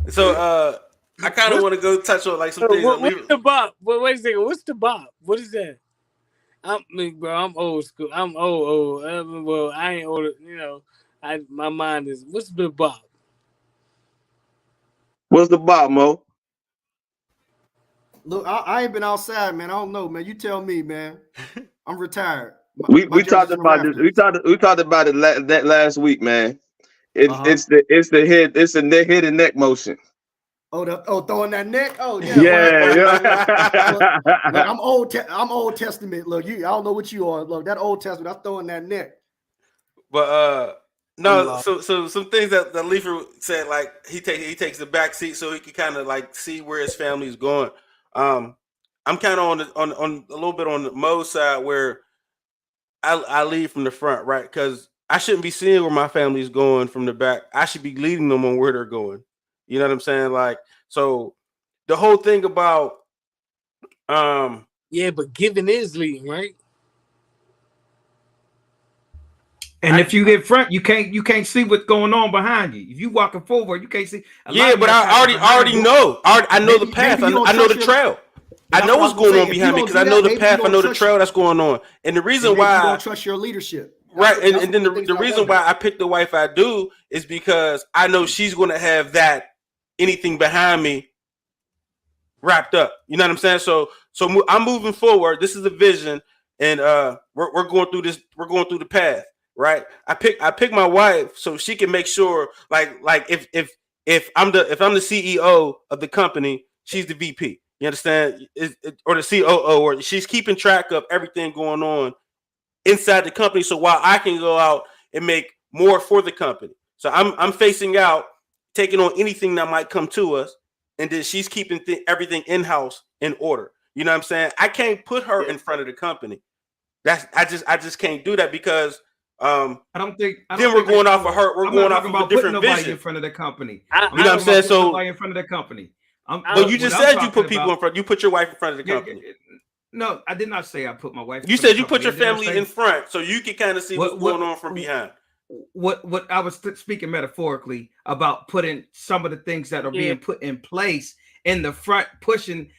Speaker 1: So I kind of want to go touch on like some things.
Speaker 2: What's the bop? Wait a second. What's the bop? What is that? I'm old school. I'm old. Well, I ain't old. You know, my mind is. What's the bop?
Speaker 3: What's the bop, Mo?
Speaker 5: Look, I ain't been outside, man. I don't know, man. You tell me, man. I'm retired.
Speaker 3: We talked about this. We talked about it that last week, man. It's the head and neck motion.
Speaker 5: Throwing that neck. Oh yeah.
Speaker 3: Yeah.
Speaker 5: Look, I'm Old Testament. Look, I don't know what you are. Look, that Old Testament. I'm throwing that neck.
Speaker 1: But no. So some things that Leifer said, like he takes the back seat so he can kind of like see where his family is going. I'm kind of on a little bit on the Mo side where I lead from the front, right? Because I shouldn't be seeing where my family is going from the back. I should be leading them on where they're going. You know what I'm saying? Like, so the whole thing about
Speaker 2: yeah, but giving is leading, right?
Speaker 4: And if you get front, you can't see what's going on behind you. If you walking forward, you can't see.
Speaker 1: Yeah, but I already know. I know the path. I know the trail. I know what's going on behind me because I know the path. I know the trail that's going on. And the reason why
Speaker 5: you don't trust your leadership.
Speaker 1: Right. And then the reason why I picked the wife I do is because I know she's going to have that anything behind me wrapped up. You know what I'm saying? So I'm moving forward. This is a vision, and we're going through this. We're going through the path. Right. I pick my wife so she can make sure, like if I'm the CEO of the company, she's the VP. You understand? Or the COO, or she's keeping track of everything going on inside the company. So while I can go out and make more for the company, so I'm facing out, taking on anything that might come to us, and then she's keeping everything in house in order. You know what I'm saying? I can't put her in front of the company. I just can't do that because.
Speaker 4: I don't think
Speaker 1: we're going off of her. We're going off of a different vision
Speaker 4: in front of the company.
Speaker 1: You know what I'm saying? So
Speaker 4: in front of the company.
Speaker 1: Well, you just said you put people in front. You put your wife in front of the company.
Speaker 4: No, I did not say I put my wife.
Speaker 1: You said you put your family in front, so you can kind of see what's going on from behind.
Speaker 4: What I was speaking metaphorically about putting some of the things that are being put in place in the front, pushing,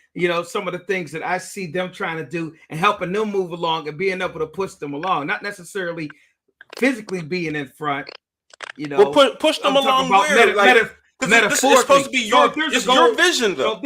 Speaker 4: some of the things that I see them trying to do and helping them move along and being able to push them along, not necessarily physically being in front,
Speaker 1: Well, push them along where? It's supposed to be your vision, though.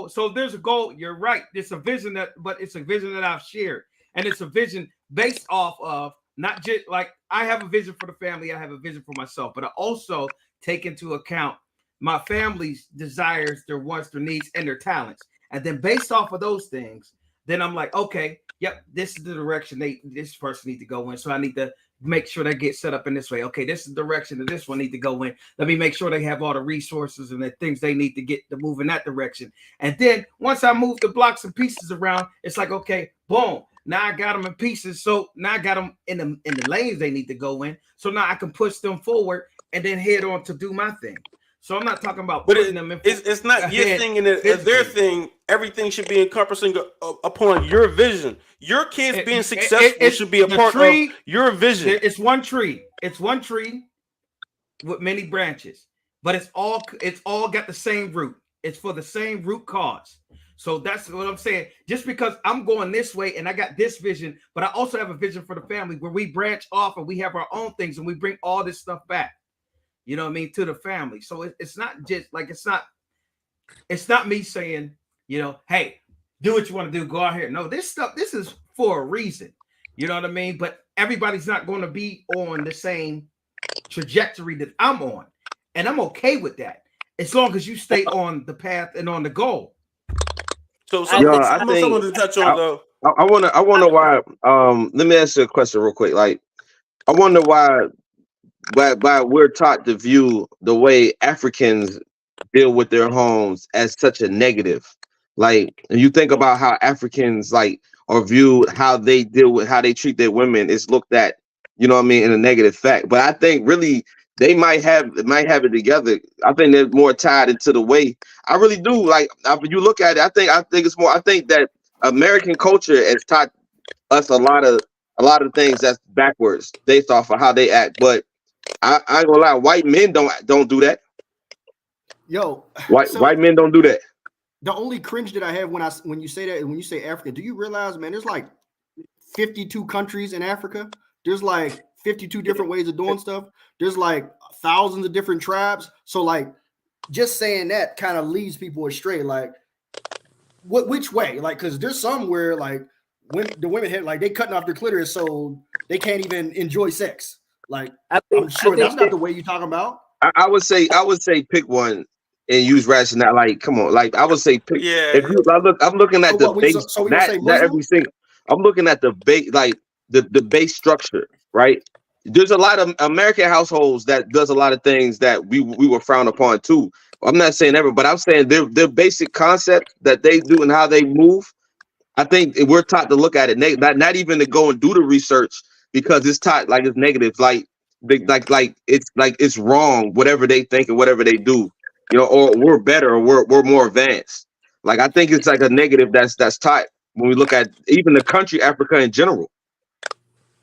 Speaker 4: So there's a goal. You're right. It's a vision but it's a vision that I've shared, and it's a vision based off of not just like I have a vision for the family. I have a vision for myself, but I also take into account my family's desires, their wants, their needs, and their talents, and then based off of those things, then I'm like, okay, yep, this is the direction this person needs to go in. So I need to make sure they get set up in this way. Okay, this is the direction that this one need to go in. Let me make sure they have all the resources and the things they need to get to move in that direction. And then once I move the blocks and pieces around, it's like, okay, boom. Now I got them in pieces. So now I got them in the lanes they need to go in. So now I can push them forward and then head on to do my thing. So I'm not talking about putting them in.
Speaker 1: It's not your thing and it's their thing. Everything should be encompassing upon your vision. Your kids being successful should be a part of your vision.
Speaker 4: It's one tree. It's one tree with many branches, but it's all got the same root. It's for the same root cause. So that's what I'm saying. Just because I'm going this way and I got this vision, but I also have a vision for the family where we branch off and we have our own things and we bring all this stuff back. You know what I mean, to the family. So it's not just like it's not me saying, hey, do what you want to do, go out here. No, this is for a reason. You know what I mean? But everybody's not going to be on the same trajectory that I'm on. And I'm okay with that. As long as you stay on the path and on the goal.
Speaker 1: So
Speaker 3: I think
Speaker 1: someone to touch on though.
Speaker 3: I wonder why. Let me ask you a question real quick. Like, I wonder why we're taught to view the way Africans deal with their homes as such a negative. Like, and you think about how Africans like are viewed, how they deal with, how they treat their women is looked at, you know what I mean, in a negative fact. But I think really they might have it together. I think they're more tied into the way. I really do. Like, when you look at it, I think it's more. I think that American culture has taught us a lot of things that's backwards based off of how they act. But I ain't gonna lie, white men don't do that.
Speaker 5: Yo,
Speaker 3: White men don't do that.
Speaker 5: The only cringe that I have when you say that, when you say African, do you realize, man, there's like 52 countries in Africa. There's like 52 different ways of doing stuff. There's like thousands of different tribes. So like just saying that kind of leads people astray. Like which way? Like, because there's some where like when the women had like they cutting off their clitoris so they can't even enjoy sex. Like I'm sure that's not the way you're talking about.
Speaker 3: I would say pick one and use rationale. Like, come on, like I would say pick.
Speaker 1: Yeah.
Speaker 3: If you, I'm looking at the base.
Speaker 5: So we say
Speaker 3: not every single. I'm looking at the base, like the base structure, right? There's a lot of American households that does a lot of things that we were frowned upon too. I'm not saying ever, but I'm saying their basic concept that they do and how they move. I think we're taught to look at it, not even to go and do the research because it's taught like it's negative, like it's wrong, whatever they think and whatever they do, you know, or we're better or we're more advanced. Like I think it's like a negative that's taught when we look at even the country Africa in general.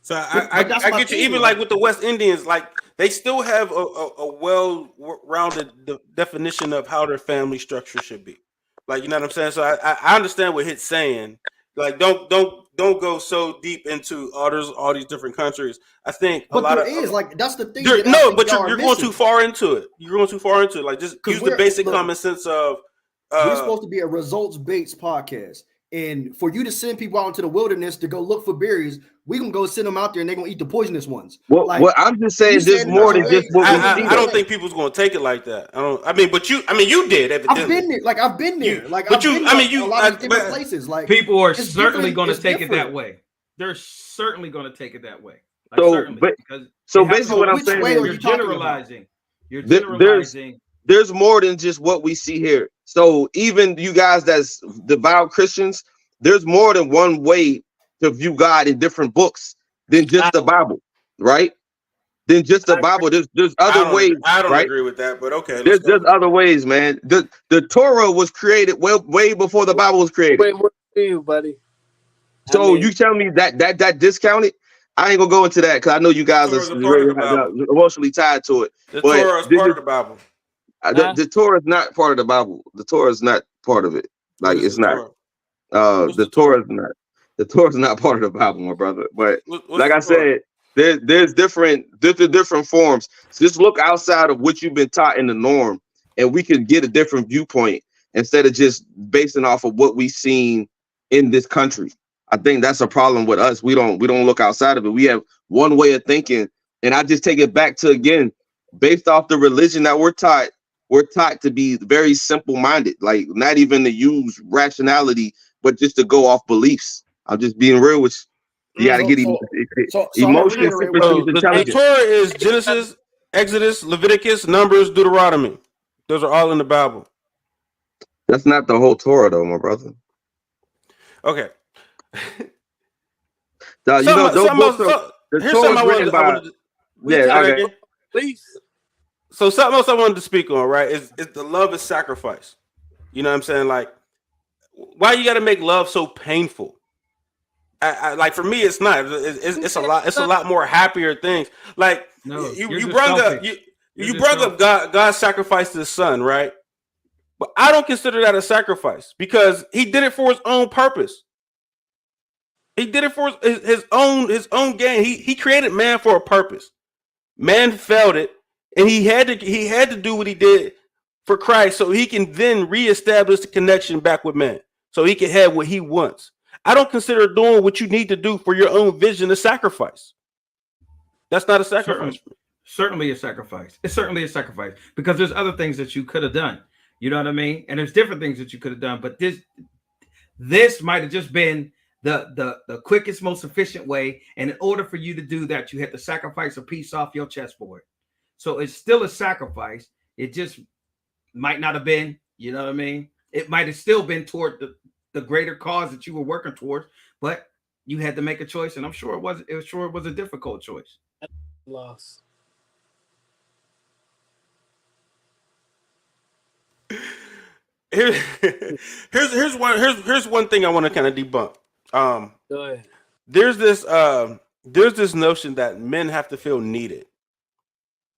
Speaker 1: So I get you. Even like with the West Indians, like they still have a well-rounded definition of how their family structure should be. Like, you know what I'm saying? So I understand what Hit's saying. Like, don't go so deep into all these different countries. I think
Speaker 5: but
Speaker 1: a lot
Speaker 5: there
Speaker 1: of
Speaker 5: is like that's the thing.
Speaker 1: But you're going too far into it. You're going too far into it. Like just use the basic common sense of.
Speaker 5: We're supposed to be a results-based podcast. And for you to send people out into the wilderness to go look for berries, we can go send them out there and they're gonna eat the poisonous ones.
Speaker 3: Well, I'm just saying there's more than just what we see.
Speaker 1: I don't think people's gonna take it like that. You did. Evidently.
Speaker 5: I've been there. A lot of different places. Like
Speaker 4: people are certainly gonna take it that way. They're certainly gonna take it that way.
Speaker 3: So basically, what I'm saying is
Speaker 4: you're generalizing. You're generalizing.
Speaker 3: There's more than just what we see here. So even you guys that's devout Christians, there's more than one way to view God in different books than just the Bible, right? Than just the Bible. There's other ways.
Speaker 1: I don't
Speaker 3: right?
Speaker 1: agree with that, but okay.
Speaker 3: There's other ways, man. The Torah was created way before the Bible was created.
Speaker 2: Wait, what do you, buddy?
Speaker 3: So you tell me that discounted? I ain't gonna go into that because I know you guys are very emotionally tied to it.
Speaker 1: The Torah is part of the Bible.
Speaker 3: The Torah is not part of the Bible. The Torah is not part of it. Like it's not. The Torah is not. The Torah is not part of the Bible, my brother. But like I said, there's different forms. So just look outside of what you've been taught in the norm, and we can get a different viewpoint instead of just basing off of what we've seen in this country. I think that's a problem with us. We don't look outside of it. We have one way of thinking, and I just take it back to again, based off the religion that we're taught. We're taught to be very simple-minded, like not even to use rationality, but just to go off beliefs. I'm just being real with you. You got to get emotion.
Speaker 1: The Torah is Genesis, Exodus, Leviticus, Numbers, Deuteronomy. Those are all in the Bible.
Speaker 3: That's not the whole Torah, though, my brother.
Speaker 1: Okay.
Speaker 3: Now, you know, those books are, the Torah is written by. Yeah, okay.
Speaker 2: Please.
Speaker 1: So something else I wanted to speak on, right, is the love is sacrifice. You know what I'm saying? Like, why you got to make love so painful? I like for me, it's not. It's a lot. It's a lot more happier things. Like you brought up God sacrificed His Son, right? But I don't consider that a sacrifice because He did it for His own purpose. He did it for his own gain. He created man for a purpose. Man failed it. And he had to do what he did for Christ so he can then reestablish the connection back with man. So he can have what he wants. I don't consider doing what you need to do for your own vision a sacrifice. That's not a sacrifice.
Speaker 4: Certainly a sacrifice. It's certainly a sacrifice because there's other things that you could have done. You know what I mean? And there's different things that you could have done, but this might have just been the quickest, most efficient way. And in order for you to do that, you had to sacrifice a piece off your chessboard. So it's still a sacrifice. It just might not have been, you know what I mean? It might have still been toward the greater cause that you were working towards, but you had to make a choice, and I'm sure it was a difficult choice.
Speaker 2: Loss.
Speaker 1: Here's one thing I want to kind of debunk.
Speaker 2: Go ahead.
Speaker 1: There's this notion that men have to feel needed,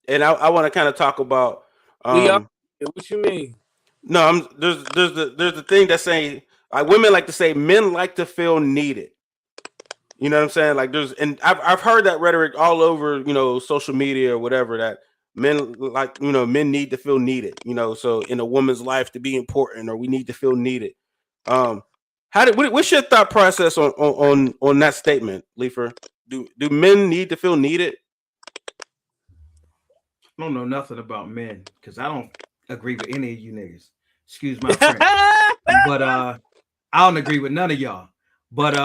Speaker 1: and I want to kind of talk about.
Speaker 2: What you mean?
Speaker 1: No, there's the thing that's saying women like to say men like to feel needed. You know what I'm saying? Like and I've heard that rhetoric all over, social media or whatever, that men men need to feel needed, so in a woman's life to be important, or we need to feel needed. What's your thought process on that statement, Leifer? Do men need to feel needed?
Speaker 4: I don't know nothing about men because I don't agree with any of you niggas. Excuse my French. But I don't agree with none of y'all. But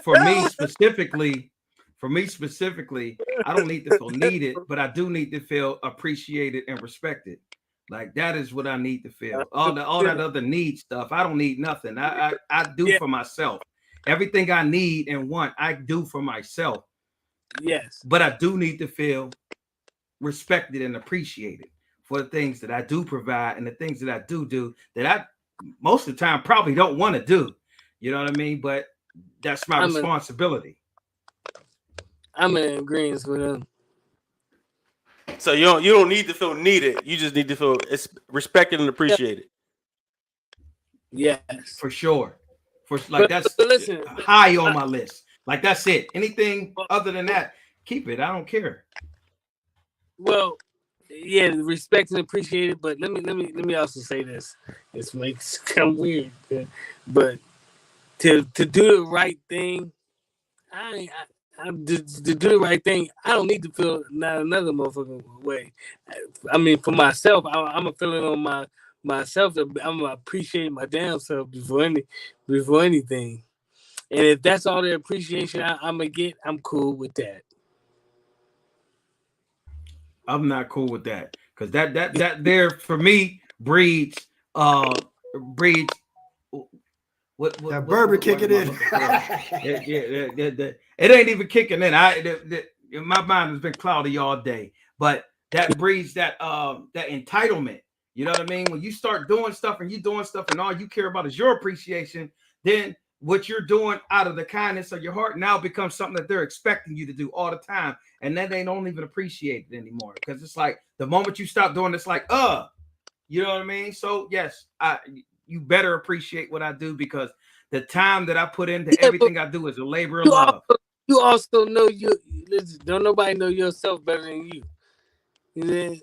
Speaker 4: for me specifically, I don't need to feel needed, but I do need to feel appreciated and respected. Like that is what I need to feel. All that other need stuff, I don't need nothing. I do for myself. Everything I need and want, I do for myself.
Speaker 2: Yes.
Speaker 4: But I do need to feel respected and appreciated for the things that I do provide and the things that I do that I most of the time probably don't want to do. You know what I mean? But that's my responsibility.
Speaker 2: I'm in agreement with him.
Speaker 1: So you don't need to feel needed. You just need to feel respected and appreciated.
Speaker 2: Yes,
Speaker 4: for sure. That's listen, high on my list. Like that's it. Anything other than that, keep it. I don't care.
Speaker 2: Well, yeah, respect and appreciate it. But let me also say this. This makes it kind of weird, but to do the right thing, to do the right thing, I don't need to feel not another motherfucking way. I mean, for myself, I'm a feeling on myself. I'm gonna appreciate my damn self before anything. And if that's all the appreciation I'm gonna get, I'm cool with that.
Speaker 4: I'm not cool with that because that there for me breeds what
Speaker 5: that Burber kicking in.
Speaker 4: Yeah, it ain't even kicking in. My mind has been cloudy all day, but that breeds that entitlement. You know what I mean? When you start doing stuff and all you care about is your appreciation, then what you're doing out of the kindness of your heart now becomes something that they're expecting you to do all the time, and then they don't even appreciate it anymore because it's like the moment you stop doing it's like you know what I mean? So yes, you better appreciate what I do because the time that I put into everything I do is a labor of love.
Speaker 2: You also know don't nobody know yourself better than you. You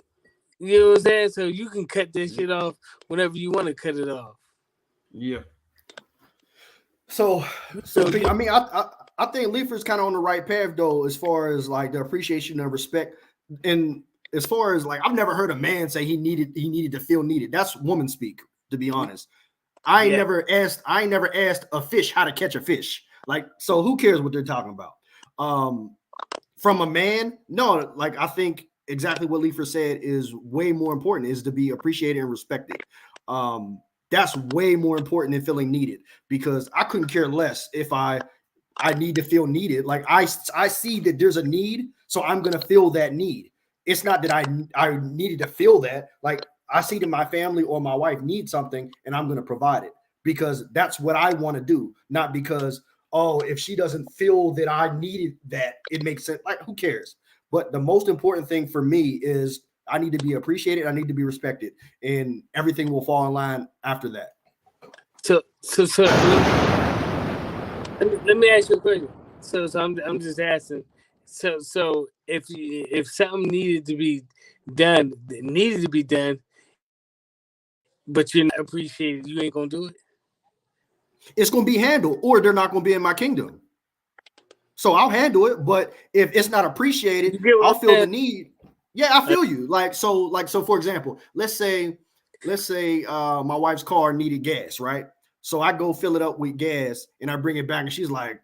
Speaker 2: know what I'm saying? So you can cut this shit off whenever you want to cut it off.
Speaker 4: Yeah.
Speaker 5: So I mean, I think Leifer's kind of on the right path though, as far as like the appreciation and respect. And as far as like, I've never heard a man say he needed to feel needed. That's woman speak, to be honest. I ain't never asked a fish how to catch a fish. Like, so who cares what they're talking about? From a man, no, like I think exactly what Leifer said is way more important, is to be appreciated and respected. That's way more important than feeling needed, because I couldn't care less if I need to feel needed. Like I see that there's a need, so I'm gonna feel that need. It's not that I needed to feel that. Like I see that my family or my wife needs something, and I'm gonna provide it because that's what I want to do, not because if she doesn't feel that I needed that, it makes sense. Like who cares? But the most important thing for me is I need to be appreciated. I need to be respected, and everything will fall in line after that.
Speaker 2: So let me ask you a question. So I'm just asking. So if something needed to be done, but you're not appreciated, you ain't gonna do it.
Speaker 5: it's going to be handled, or they're not going to be in my kingdom. So I'll handle it, but if it's not appreciated, I'll feel the need. Yeah, I feel you. So for example, let's say my wife's car needed gas, right? So I go fill it up with gas and I bring it back, and she's like,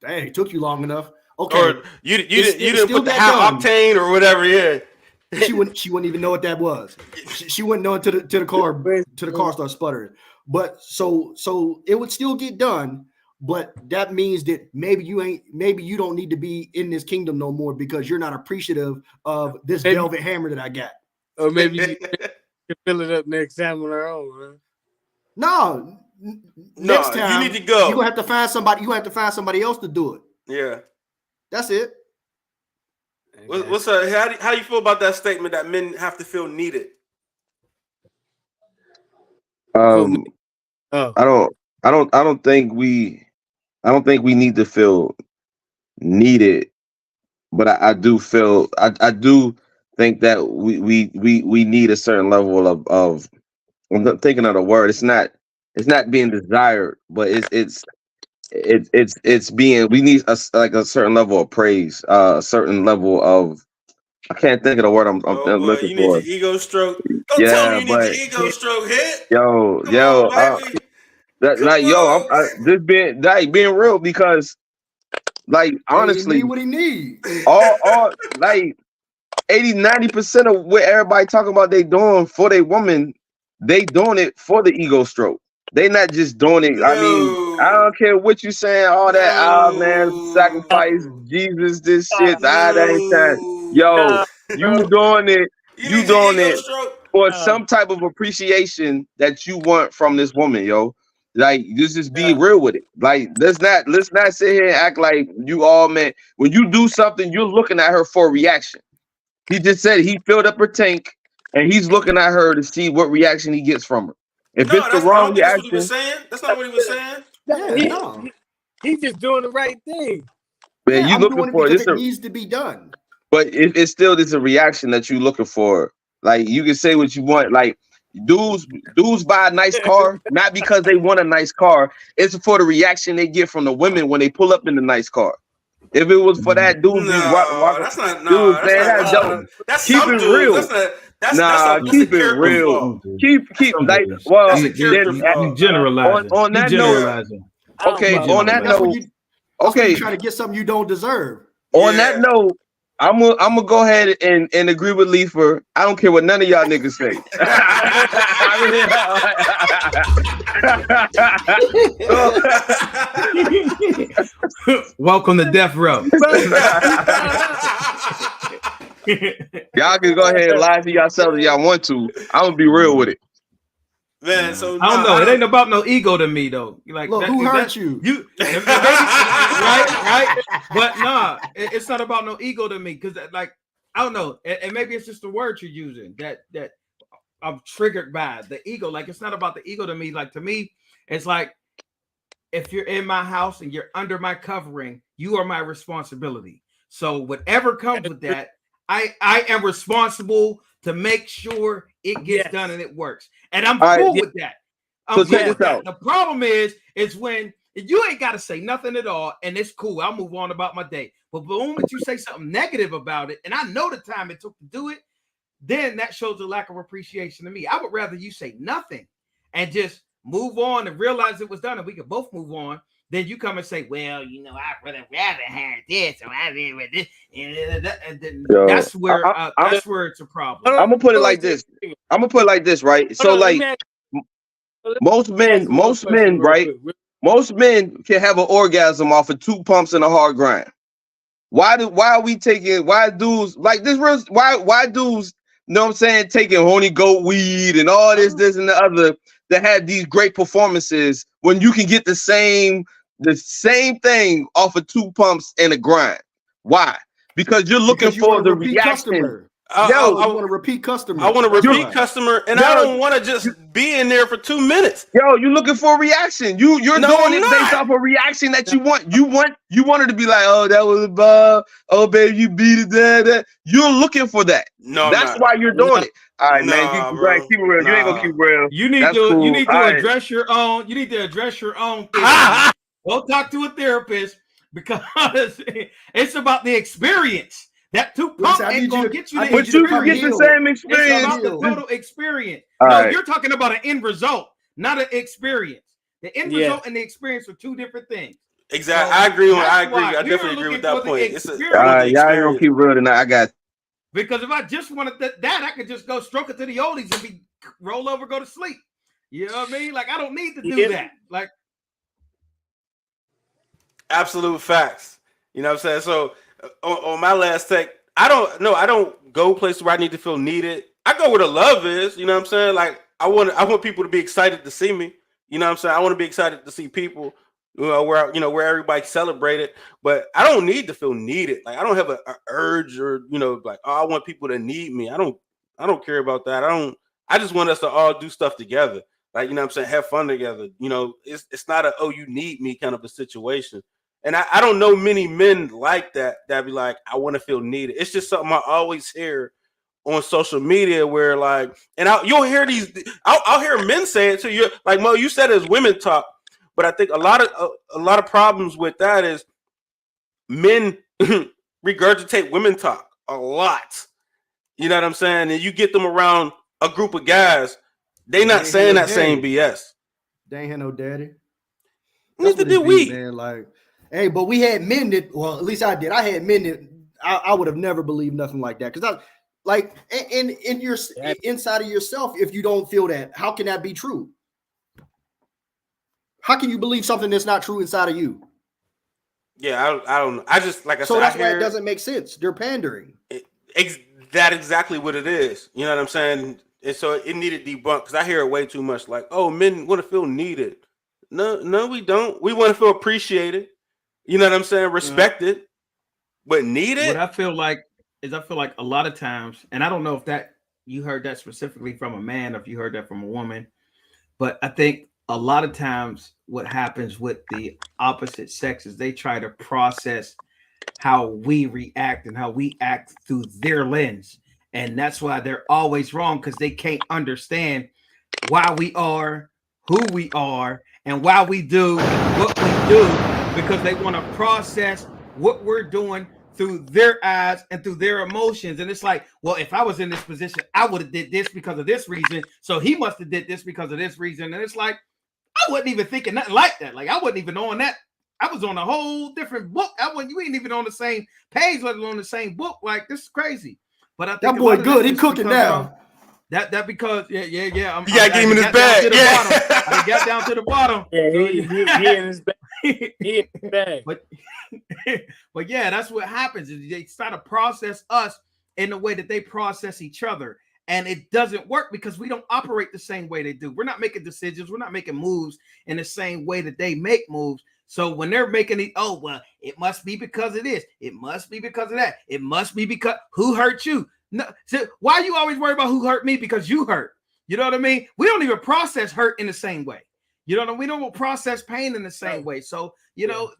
Speaker 5: "Dang, it took you long enough." Okay,
Speaker 1: or you didn't put the high octane or whatever. Yeah,
Speaker 5: she wouldn't even know what that was. She wouldn't know until the car starts sputtering. But so it would still get done. But that means that maybe you don't need to be in this kingdom no more because you're not appreciative of this velvet hammer that I got.
Speaker 2: Or maybe you can fill it up next time on our own, huh?
Speaker 5: No, next time
Speaker 1: you need to go.
Speaker 5: You have to find somebody. You have to find somebody else to do it.
Speaker 1: Yeah,
Speaker 5: that's it.
Speaker 1: What's up? How do you feel about that statement that men have to feel needed?
Speaker 3: I don't think we need to feel needed, but I do feel I do think that we need a certain level of I'm thinking of the word. It's not being desired, but it's being, we need a certain level of praise, a certain level of, I can't think of the word I'm looking
Speaker 1: you
Speaker 3: for.
Speaker 1: Need your ego stroke. Don't tell me you need the ego stroke hit.
Speaker 3: I'm just being real, because like honestly,
Speaker 5: he need what he need.
Speaker 3: all like 80-90% of what everybody talking about they doing for their woman, they doing it for the ego stroke. They not just doing it. I mean, I don't care what you saying, all that, man, sacrifice, Jesus, this shit, that ain't time. Yo, you doing it, you doing it for some type of appreciation that you want from this woman, yo. Like, just be real with it. Like, let's not sit here and act like you all, man. When you do something, you're looking at her for a reaction. He just said he filled up her tank and he's looking at her to see what reaction he gets from her. If it's the wrong reaction,
Speaker 1: that's not what he was saying.
Speaker 2: He's just doing the right thing.
Speaker 3: Man, you looking for
Speaker 5: it needs to be done.
Speaker 3: But it's still a reaction that you looking for. Like, you can say what you want. Like, dudes buy a nice car not because they want a nice car. It's for the reaction they get from the women when they pull up in the nice car. If it was for that, dude,
Speaker 1: that's not. No, that's
Speaker 3: keep it real. Keep it real. Keep like, well,
Speaker 4: you generalizing.
Speaker 3: On that note, okay. On that note, okay.
Speaker 5: You're trying to get something you don't deserve.
Speaker 3: On that note, I'm gonna go ahead and agree with Leifer. I don't care what none of y'all niggas say.
Speaker 4: Welcome to Death Row.
Speaker 3: Y'all can go ahead and lie to yourselves if y'all want to. I'm gonna be real with it.
Speaker 1: Man, so
Speaker 4: I don't know. It ain't about no ego to me though. Like,
Speaker 5: look, who hurt you?
Speaker 4: right? But nah, it's not about no ego to me, because like, I don't know, and maybe it's just the word you're using that I'm triggered by the ego. Like, it's not about the ego to me. Like, to me, it's like, if you're in my house and you're under my covering, you are my responsibility. So whatever comes with that, I am responsible to make sure it gets done and it works. And I'm cool with that.
Speaker 3: So check this out.
Speaker 4: The problem is when you ain't got to say nothing at all, and it's cool. I'll move on about my day. But the moment you say something negative about it, and I know the time it took to do it, then that shows a lack of appreciation to me. I would rather you say nothing and just move on and realize it was done, and we could both move on. Then you come and say, well, you know, I would have rather had this, or I did with this. That's where it's a problem.
Speaker 3: I'm gonna put it like this. Right? So, like, most men, right? Most men can have an orgasm off of 2 pumps and a hard grind. Why dudes like this? Why dudes, you know what I'm saying, taking horny goat weed and all this and the other, that have these great performances when you can get the same thing off of 2 pumps and a grind? Why? Because you're looking for the reaction.
Speaker 5: Customer. I want a repeat customer.
Speaker 1: I want a repeat customer, and I don't want to just be in there for 2 minutes.
Speaker 3: Yo, you're looking for a reaction. You're doing it based off a reaction that you want. You want her to be like, oh, that was above. Oh, baby, you beat it. That. You're looking for that.
Speaker 1: No,
Speaker 3: that's why you're doing it. All right, man.
Speaker 1: Nah,
Speaker 3: Keep
Speaker 1: bro.
Speaker 3: it real. You ain't gonna
Speaker 1: Nah.
Speaker 3: keep real.
Speaker 4: You need
Speaker 3: That's
Speaker 4: to
Speaker 3: cool.
Speaker 4: you need to
Speaker 3: All right.
Speaker 4: address your own. You need to address your own thing. Go talk to a therapist because it's about the experience. That two pump
Speaker 5: Listen, I
Speaker 4: ain't
Speaker 5: need
Speaker 4: gonna
Speaker 5: you to-
Speaker 4: get you
Speaker 5: I
Speaker 4: the
Speaker 5: need
Speaker 3: But
Speaker 5: you to
Speaker 3: you
Speaker 5: come
Speaker 3: can get the
Speaker 5: healed.
Speaker 3: same
Speaker 4: It's
Speaker 3: experience.
Speaker 4: about the
Speaker 5: Healed.
Speaker 4: total experience.
Speaker 3: All
Speaker 4: No,
Speaker 3: right.
Speaker 4: you're talking about an end result, not an experience. The end
Speaker 2: Yeah.
Speaker 4: result and the experience are two different things.
Speaker 1: Exactly.
Speaker 4: So
Speaker 1: I agree.
Speaker 4: that's
Speaker 1: I agree.
Speaker 4: why
Speaker 1: I
Speaker 4: we are
Speaker 1: definitely agree
Speaker 4: looking
Speaker 1: with that
Speaker 4: for the
Speaker 1: point. It's
Speaker 4: experience.
Speaker 1: I
Speaker 3: All
Speaker 1: want
Speaker 3: right,
Speaker 1: the
Speaker 3: y'all ain't gonna
Speaker 1: experience.
Speaker 3: keep real tonight. I got
Speaker 4: Because if I just wanted that, I could just go stroke it to the oldies and be roll over, go to sleep. You know what I mean? Like I don't need to do
Speaker 2: Yeah.
Speaker 4: that. Like
Speaker 1: Absolute facts. You know what I'm saying? So on my last take, I don't go places where I need to feel needed. I go where the love is. You know what I'm saying? Like I want people to be excited to see me. You know what I'm saying? I want to be excited to see people. Where everybody celebrated, but I don't need to feel needed. Like I don't have a urge or like, oh, I want people to need me. I don't care about that. I just want us to all do stuff together. Like, you know what I'm saying? Have fun together. It's not a, oh, you need me kind of a situation. And I don't know many men like that be like, I want to feel needed. It's just something I always hear on social media where like, and you'll hear I'll hear men say it to you. Like, Mo, you said as women talk, but I think a lot of problems with that is men regurgitate women talk a lot. You know what I'm saying? And you get them around a group of guys, they not saying that same BS.
Speaker 5: They ain't had no daddy.
Speaker 1: Neither did we.
Speaker 5: Man, like, hey, but we had men that, well, at least I did. I had men that I would have never believed nothing like that. Because I like in your inside of yourself, if you don't feel that, how can that be true? How can you believe something that's not true inside of you?
Speaker 1: Yeah, I don't know. I just, like I said,
Speaker 5: so that's why it doesn't make sense. They're pandering.
Speaker 1: That's exactly what it is. You know what I'm saying? And so it needed debunked because I hear it way too much. Like, oh, men want to feel needed. No, we don't. We want to feel appreciated. You know what I'm saying? Respected, but needed.
Speaker 4: what I feel like a lot of times, and I don't know if that you heard that specifically from a man or if you heard that from a woman, but I think a lot of times what happens with the opposite sex is they try to process how we react and how we act through their lens. And that's why they're always wrong, because they can't understand why we are who we are and why we do what we do, because they want to process what we're doing through their eyes and through their emotions. And it's like, well, if I was in this position, I would have did this because of this reason. So he must have did this because of this reason. And it's like, I wasn't even thinking nothing like that. Like I wasn't even on that. I was on a whole different book. You ain't even on the same page, let alone the same book. Like this is crazy. But I think
Speaker 5: that boy good. He cooking now.
Speaker 4: That because yeah.
Speaker 1: You gotta get him in his bag.
Speaker 4: Yeah, I got down to the bottom.
Speaker 2: Yeah, he in his bag. He in his bag.
Speaker 4: But yeah, that's what happens. Is they start to process us in the way that they process each other. And it doesn't work because we don't operate the same way they do. We're not making decisions. We're not making moves in the same way that they make moves. So when they're making it, oh, well, it must be because of this. It must be because of that. It must be because who hurt you? No, so why you always worry about who hurt me? Because you hurt. You know what I mean? We don't even process hurt in the same way. You know what I mean? We don't process pain in the same way. So, you know,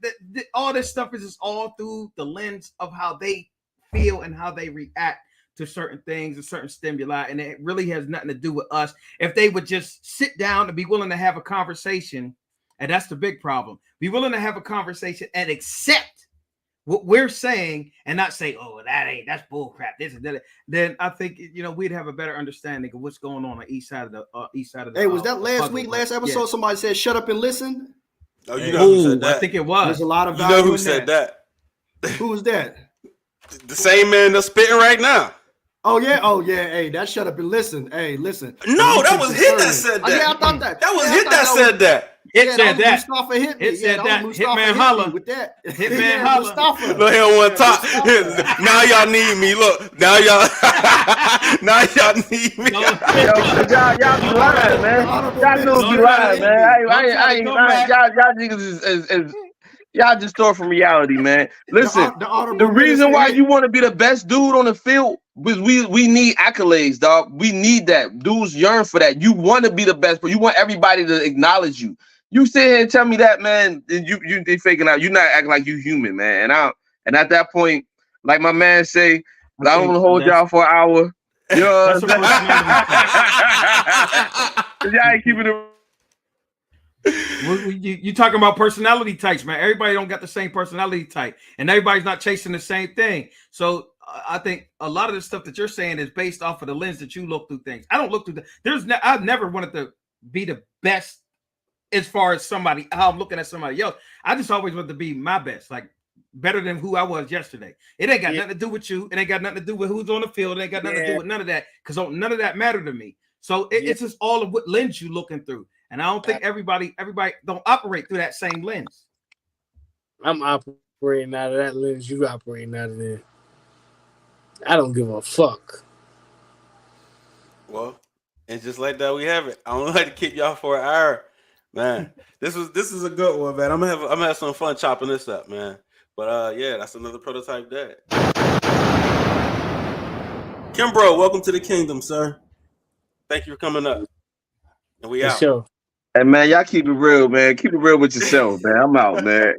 Speaker 4: all this stuff is just all through the lens of how they feel and how they react to certain things and certain stimuli, and it really has nothing to do with us. If they would just sit down and be willing to have a conversation, and that's the big problem, be willing to have a conversation and accept what we're saying and not say, oh, that's bull crap, this and that, then I think, you know, we'd have a better understanding of what's going on east side of the
Speaker 5: Hey, was that last week, last episode? Yeah. Somebody said, shut up and listen.
Speaker 1: Oh, you know who said that?
Speaker 4: I think it was.
Speaker 5: There's a lot of value.
Speaker 1: You know who said that?
Speaker 5: Who was that?
Speaker 1: The same man that's spitting right now.
Speaker 5: Oh yeah. Hey, that shut up and listen. Hey, listen.
Speaker 1: No, that was Hit that said that.
Speaker 5: Yeah, I thought that.
Speaker 1: That was Hit that said that.
Speaker 4: It said that.
Speaker 5: Mustafa hit me.
Speaker 4: It said that. Hitman holla
Speaker 5: with that.
Speaker 4: Hitman holla.
Speaker 5: Mustafa.
Speaker 1: Look, he don't want to talk. Now y'all need me. Look, now y'all need me.
Speaker 3: Y'all be lying, man. Y'all dudes be lying, man. I ain't lying. Y'all niggas is y'all just start from reality, man. Listen, the reason why you want to be the best dude on the field is we need accolades, dog. We need that. Dudes yearn for that. You want to be the best, but you want everybody to acknowledge you. You sit here and tell me that, man, and you faking out. You're not acting like you human, man. And at that point, like my man say, I don't want to hold y'all for an hour. You know
Speaker 4: That's a personality type.
Speaker 3: Y'all ain't keeping it.
Speaker 4: You talking about personality types, man. Everybody don't got the same personality type, and everybody's not chasing the same thing. So I think a lot of the stuff that you're saying is based off of the lens that you look through things. I don't look through I've never wanted to be the best as far as somebody, how I'm looking at somebody else. I just always wanted to be my best, like better than who I was yesterday. It ain't got nothing to do with you. It ain't got nothing to do with who's on the field. It ain't got nothing to do with none of that, because none of that mattered to me. So it's just all of what lens you looking through. And I don't think everybody don't operate through that same lens.
Speaker 2: I'm operating out of that lens. You operating out of there. I don't give a fuck.
Speaker 1: Well, and just like that, we have it. I don't like to keep y'all for an hour, man. This is a good one, man. I'm gonna have some fun chopping this up, man. But yeah, that's another prototype dad. Kimbro, welcome to the kingdom, sir. Thank you for coming up. And we out.
Speaker 2: Sure.
Speaker 3: Hey man, y'all keep it real, man. Keep it real with yourself, man. I'm out, man.